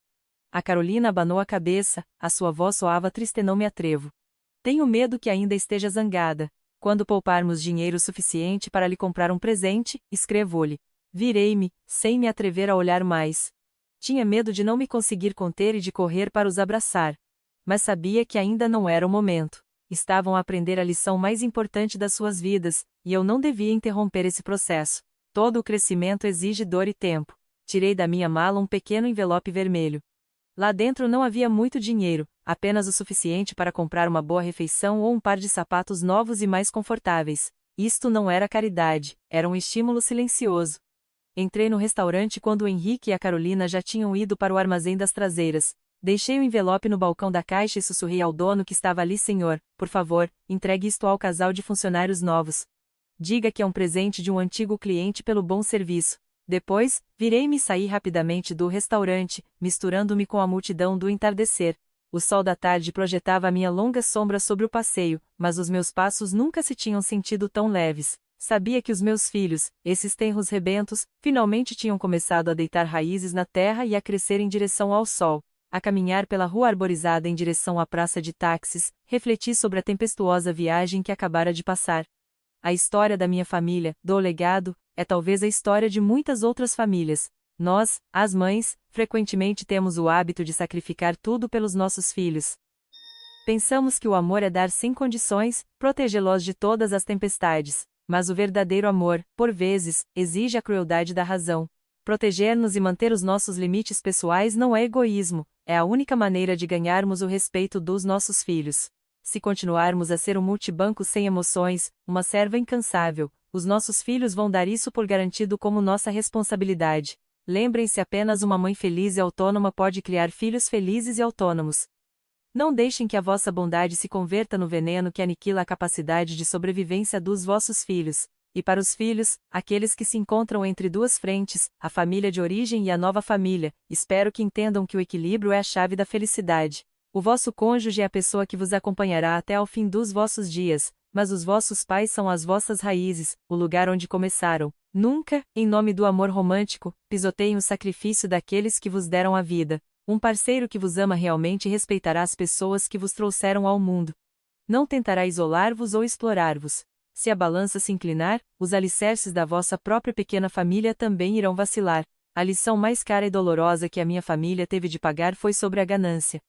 A Carolina abanou a cabeça, a sua voz soava triste, não me atrevo. Tenho medo que ainda esteja zangada. Quando pouparmos dinheiro suficiente para lhe comprar um presente, escrevo-lhe. Virei-me, sem me atrever a olhar mais. Tinha medo de não me conseguir conter e de correr para os abraçar. Mas sabia que ainda não era o momento. Estavam a aprender a lição mais importante das suas vidas, e eu não devia interromper esse processo. Todo o crescimento exige dor e tempo. Tirei da minha mala um pequeno envelope vermelho. Lá dentro não havia muito dinheiro, apenas o suficiente para comprar uma boa refeição ou um par de sapatos novos e mais confortáveis. Isto não era caridade, era um estímulo silencioso. Entrei no restaurante quando o Henrique e a Carolina já tinham ido para o armazém das traseiras. Deixei o envelope no balcão da caixa e sussurrei ao dono que estava ali: senhor, por favor, entregue isto ao casal de funcionários novos. Diga que é um presente de um antigo cliente pelo bom serviço. Depois, virei-me e saí rapidamente do restaurante, misturando-me com a multidão do entardecer. O sol da tarde projetava a minha longa sombra sobre o passeio, mas os meus passos nunca se tinham sentido tão leves. Sabia que os meus filhos, esses tenros rebentos, finalmente tinham começado a deitar raízes na terra e a crescer em direção ao sol. A caminhar pela rua arborizada em direção à praça de táxis, refleti sobre a tempestuosa viagem que acabara de passar. A história da minha família, do legado, é talvez a história de muitas outras famílias. Nós, as mães, frequentemente temos o hábito de sacrificar tudo pelos nossos filhos. Pensamos que o amor é dar sem condições, protegê-los de todas as tempestades. Mas o verdadeiro amor, por vezes, exige a crueldade da razão. Proteger-nos e manter os nossos limites pessoais não é egoísmo, é a única maneira de ganharmos o respeito dos nossos filhos. Se continuarmos a ser um multibanco sem emoções, uma serva incansável, os nossos filhos vão dar isso por garantido como nossa responsabilidade. Lembrem-se, apenas uma mãe feliz e autônoma pode criar filhos felizes e autônomos. Não deixem que a vossa bondade se converta no veneno que aniquila a capacidade de sobrevivência dos vossos filhos. E para os filhos, aqueles que se encontram entre duas frentes, a família de origem e a nova família, espero que entendam que o equilíbrio é a chave da felicidade. O vosso cônjuge é a pessoa que vos acompanhará até ao fim dos vossos dias, mas os vossos pais são as vossas raízes, o lugar onde começaram. Nunca, em nome do amor romântico, pisoteiem o sacrifício daqueles que vos deram a vida. Um parceiro que vos ama realmente respeitará as pessoas que vos trouxeram ao mundo. Não tentará isolar-vos ou explorar-vos. Se a balança se inclinar, os alicerces da vossa própria pequena família também irão vacilar. A lição mais cara e dolorosa que a minha família teve de pagar foi sobre a ganância.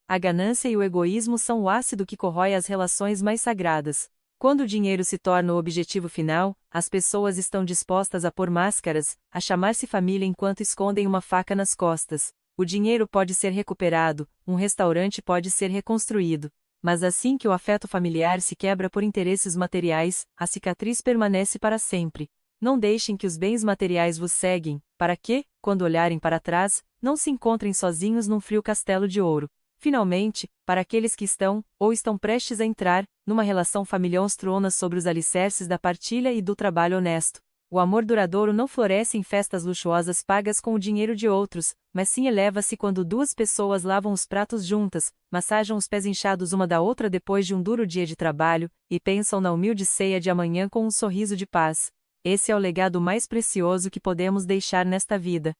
A ganância e o egoísmo são o ácido que corrói as relações mais sagradas. Quando o dinheiro se torna o objetivo final, as pessoas estão dispostas a pôr máscaras, a chamar-se família enquanto escondem uma faca nas costas. O dinheiro pode ser recuperado, um restaurante pode ser reconstruído. Mas assim que o afeto familiar se quebra por interesses materiais, a cicatriz permanece para sempre. Não deixem que os bens materiais vos ceguem, para que, quando olharem para trás, não se encontrem sozinhos num frio castelo de ouro. Finalmente, para aqueles que estão, ou estão prestes a entrar, numa relação familiar-monstruosa sobre os alicerces da partilha e do trabalho honesto. O amor duradouro não floresce em festas luxuosas pagas com o dinheiro de outros, mas sim eleva-se quando duas pessoas lavam os pratos juntas, massajam os pés inchados uma da outra depois de um duro dia de trabalho, e pensam na humilde ceia de amanhã com um sorriso de paz. Esse é o legado mais precioso que podemos deixar nesta vida.